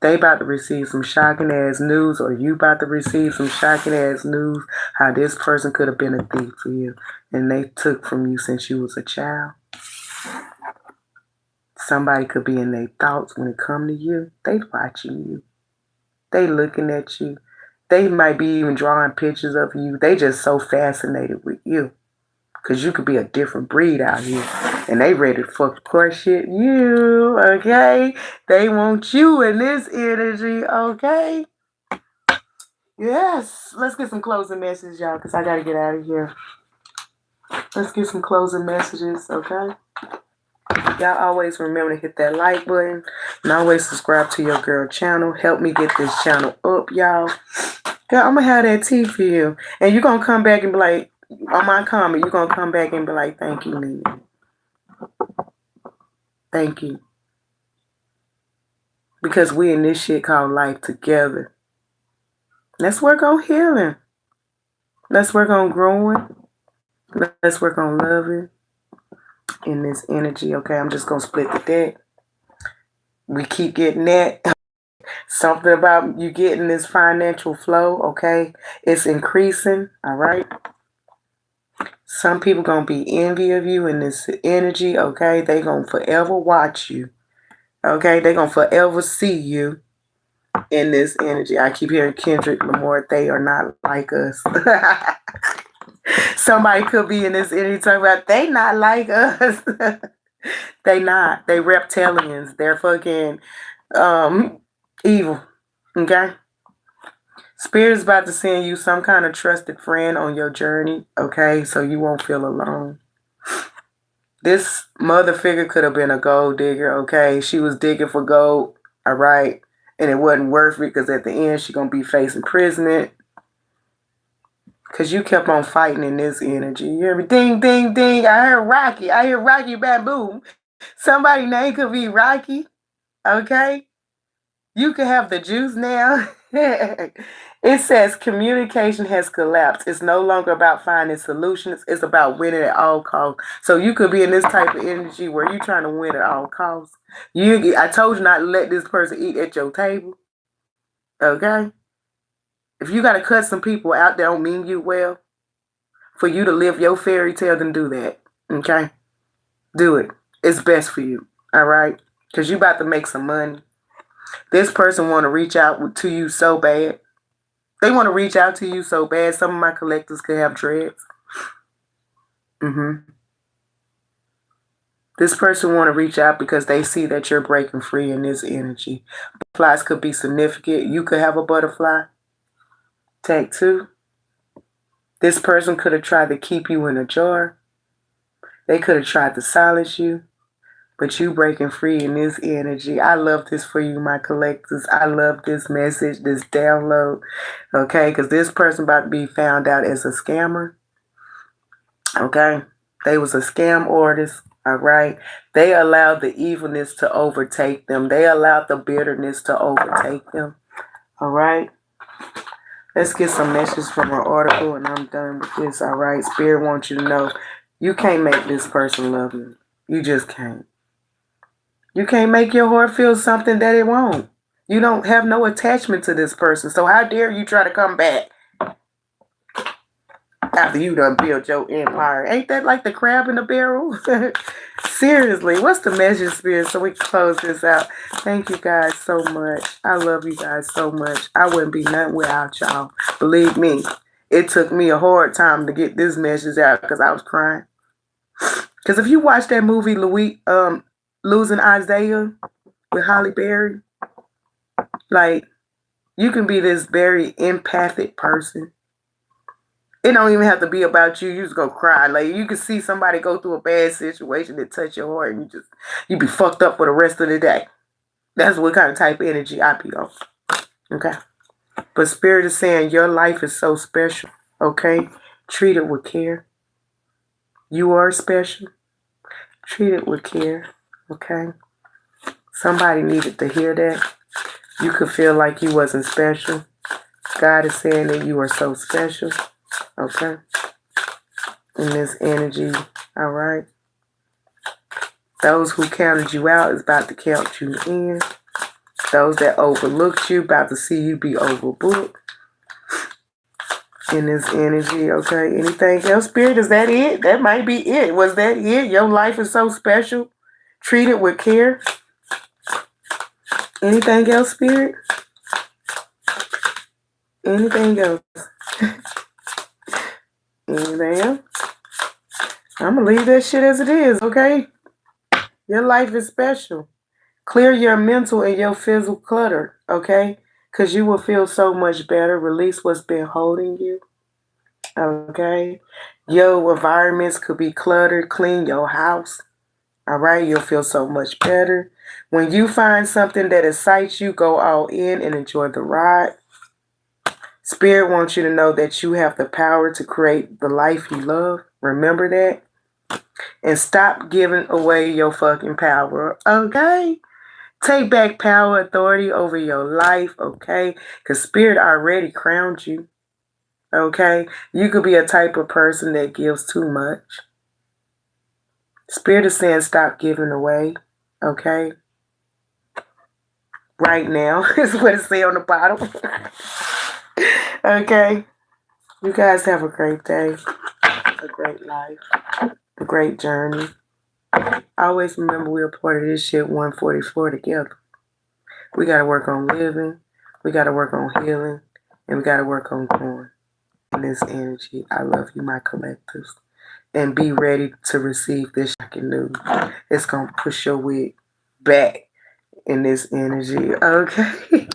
They about to receive some shocking ass news, or you about to receive some shocking ass news how this person could have been a thief for you and they took from you since you was a child. Somebody could be in their thoughts when it come to you. They watching you. They looking at you. They might be even drawing pictures of you. They just so fascinated with you. Because you could be a different breed out here. And they ready to fuck course shit you, okay? They want you in this energy, okay? Yes. Let's get some closing messages, y'all, because I got to get out of here. Let's get some closing messages, okay? Y'all always remember to hit that like button. And always subscribe to your girl channel. Help me get this channel up, y'all. Yeah, I'm going to have that tea for you. And you're going to come back and be like, on my comment, you're going to come back and be like, thank you, Nina. Thank you. Because we in this shit called life together. Let's work on healing. Let's work on growing. Let's work on loving in this energy. Okay, I'm just going to split the deck. We keep getting that. Something about you getting this financial flow, okay? It's increasing, all right? Some people going to be envy of you in this energy, okay? They going to forever watch you, okay? They going to forever see you in this energy. I keep hearing Kendrick Lamar, they are not like us. Somebody could be in this energy talking about, they not like us. They not. They reptilians. They're fucking evil, okay? Spirit is about to send you some kind of trusted friend on your journey, okay? So you won't feel alone. This mother figure could have been a gold digger, okay? She was digging for gold, all right? And it wasn't worth it because at the end, she's going to be facing imprisonment. Because you kept on fighting in this energy. You hear me? Ding, ding, ding. I heard Rocky. I hear Rocky Bamboo. Somebody's name could be Rocky, okay? You can have the juice now. It says communication has collapsed. It's no longer about finding solutions. It's about winning at all costs. So you could be in this type of energy where you're trying to win at all costs. I told you not to let this person eat at your table. Okay? If you got to cut some people out that don't mean you well, for you to live your fairy tale, then do that. Okay? Do it. It's best for you. All right? Because you about to make some money. This person want to reach out to you so bad. They want to reach out to you so bad. Some of my collectors could have dreads. This person want to reach out because they see that you're breaking free in this energy. Butterflies could be significant. You could have a butterfly. Take 2. This person could have tried to keep you in a jar. They could have tried to silence you. But you breaking free in this energy. I love this for you, my collectors. I love this message, this download. Okay, because this person about to be found out as a scammer. Okay, they was a scam artist. All right, they allowed the evilness to overtake them. They allowed the bitterness to overtake them. All right. Let's get some messages from our article, and I'm done with this. All right, Spirit wants you to know you can't make this person love you. You just can't. You can't make your heart feel something that it won't. You don't have no attachment to this person. So how dare you try to come back after you done built your empire? Ain't that like the crab in the barrel? Seriously, what's the message, Spirit, so we can close this out? Thank you guys so much. I love you guys so much. I wouldn't be nothing without y'all. Believe me, it took me a hard time to get this message out because I was crying. Because if you watch that movie, Losing Isaiah with Halle Berry, like, you can be this very empathic person. It don't even have to be about you. You just go cry. Like, you can see somebody go through a bad situation that touch your heart, and you be fucked up for the rest of the day. That's what kind of type of energy I be on. Okay. But Spirit is saying your life is so special. Okay. Treat it with care. You are special. Treat it with care. Okay. Somebody needed to hear that. You could feel like you wasn't special. God is saying that you are so special. Okay. in this energy, all right? Those who counted you out is about to count you in. Those that overlooked you, about to see you be overbooked in this energy, okay? Anything else, Spirit? Is that it? That might be it. Was that it? Your life is so special. Treat it with care. Anything else, Spirit? Anything else? Anything else? I'm going to leave that shit as it is, okay? Your life is special. Clear your mental and your physical clutter, okay? Because you will feel so much better. Release what's been holding you, okay? Your environments could be cluttered. Clean your house, all right? You'll feel so much better. When you find something that excites you, go all in and enjoy the ride. Spirit wants you to know that you have the power to create the life you love. Remember that. And stop giving away your fucking power, okay? Take back power, authority over your life, okay? Because Spirit already crowned you, okay? You could be a type of person that gives too much. Spirit is saying stop giving away, okay? Right now is what it says on the bottom. Okay? You guys have a great day, a great life, a great journey. Always remember we're part of this shit 144 together. We got to work on living, we got to work on healing, and we got to work on growing in this energy. I love you, my collectives. And be ready to receive this shocking news. It's going to push your wig back in this energy, okay?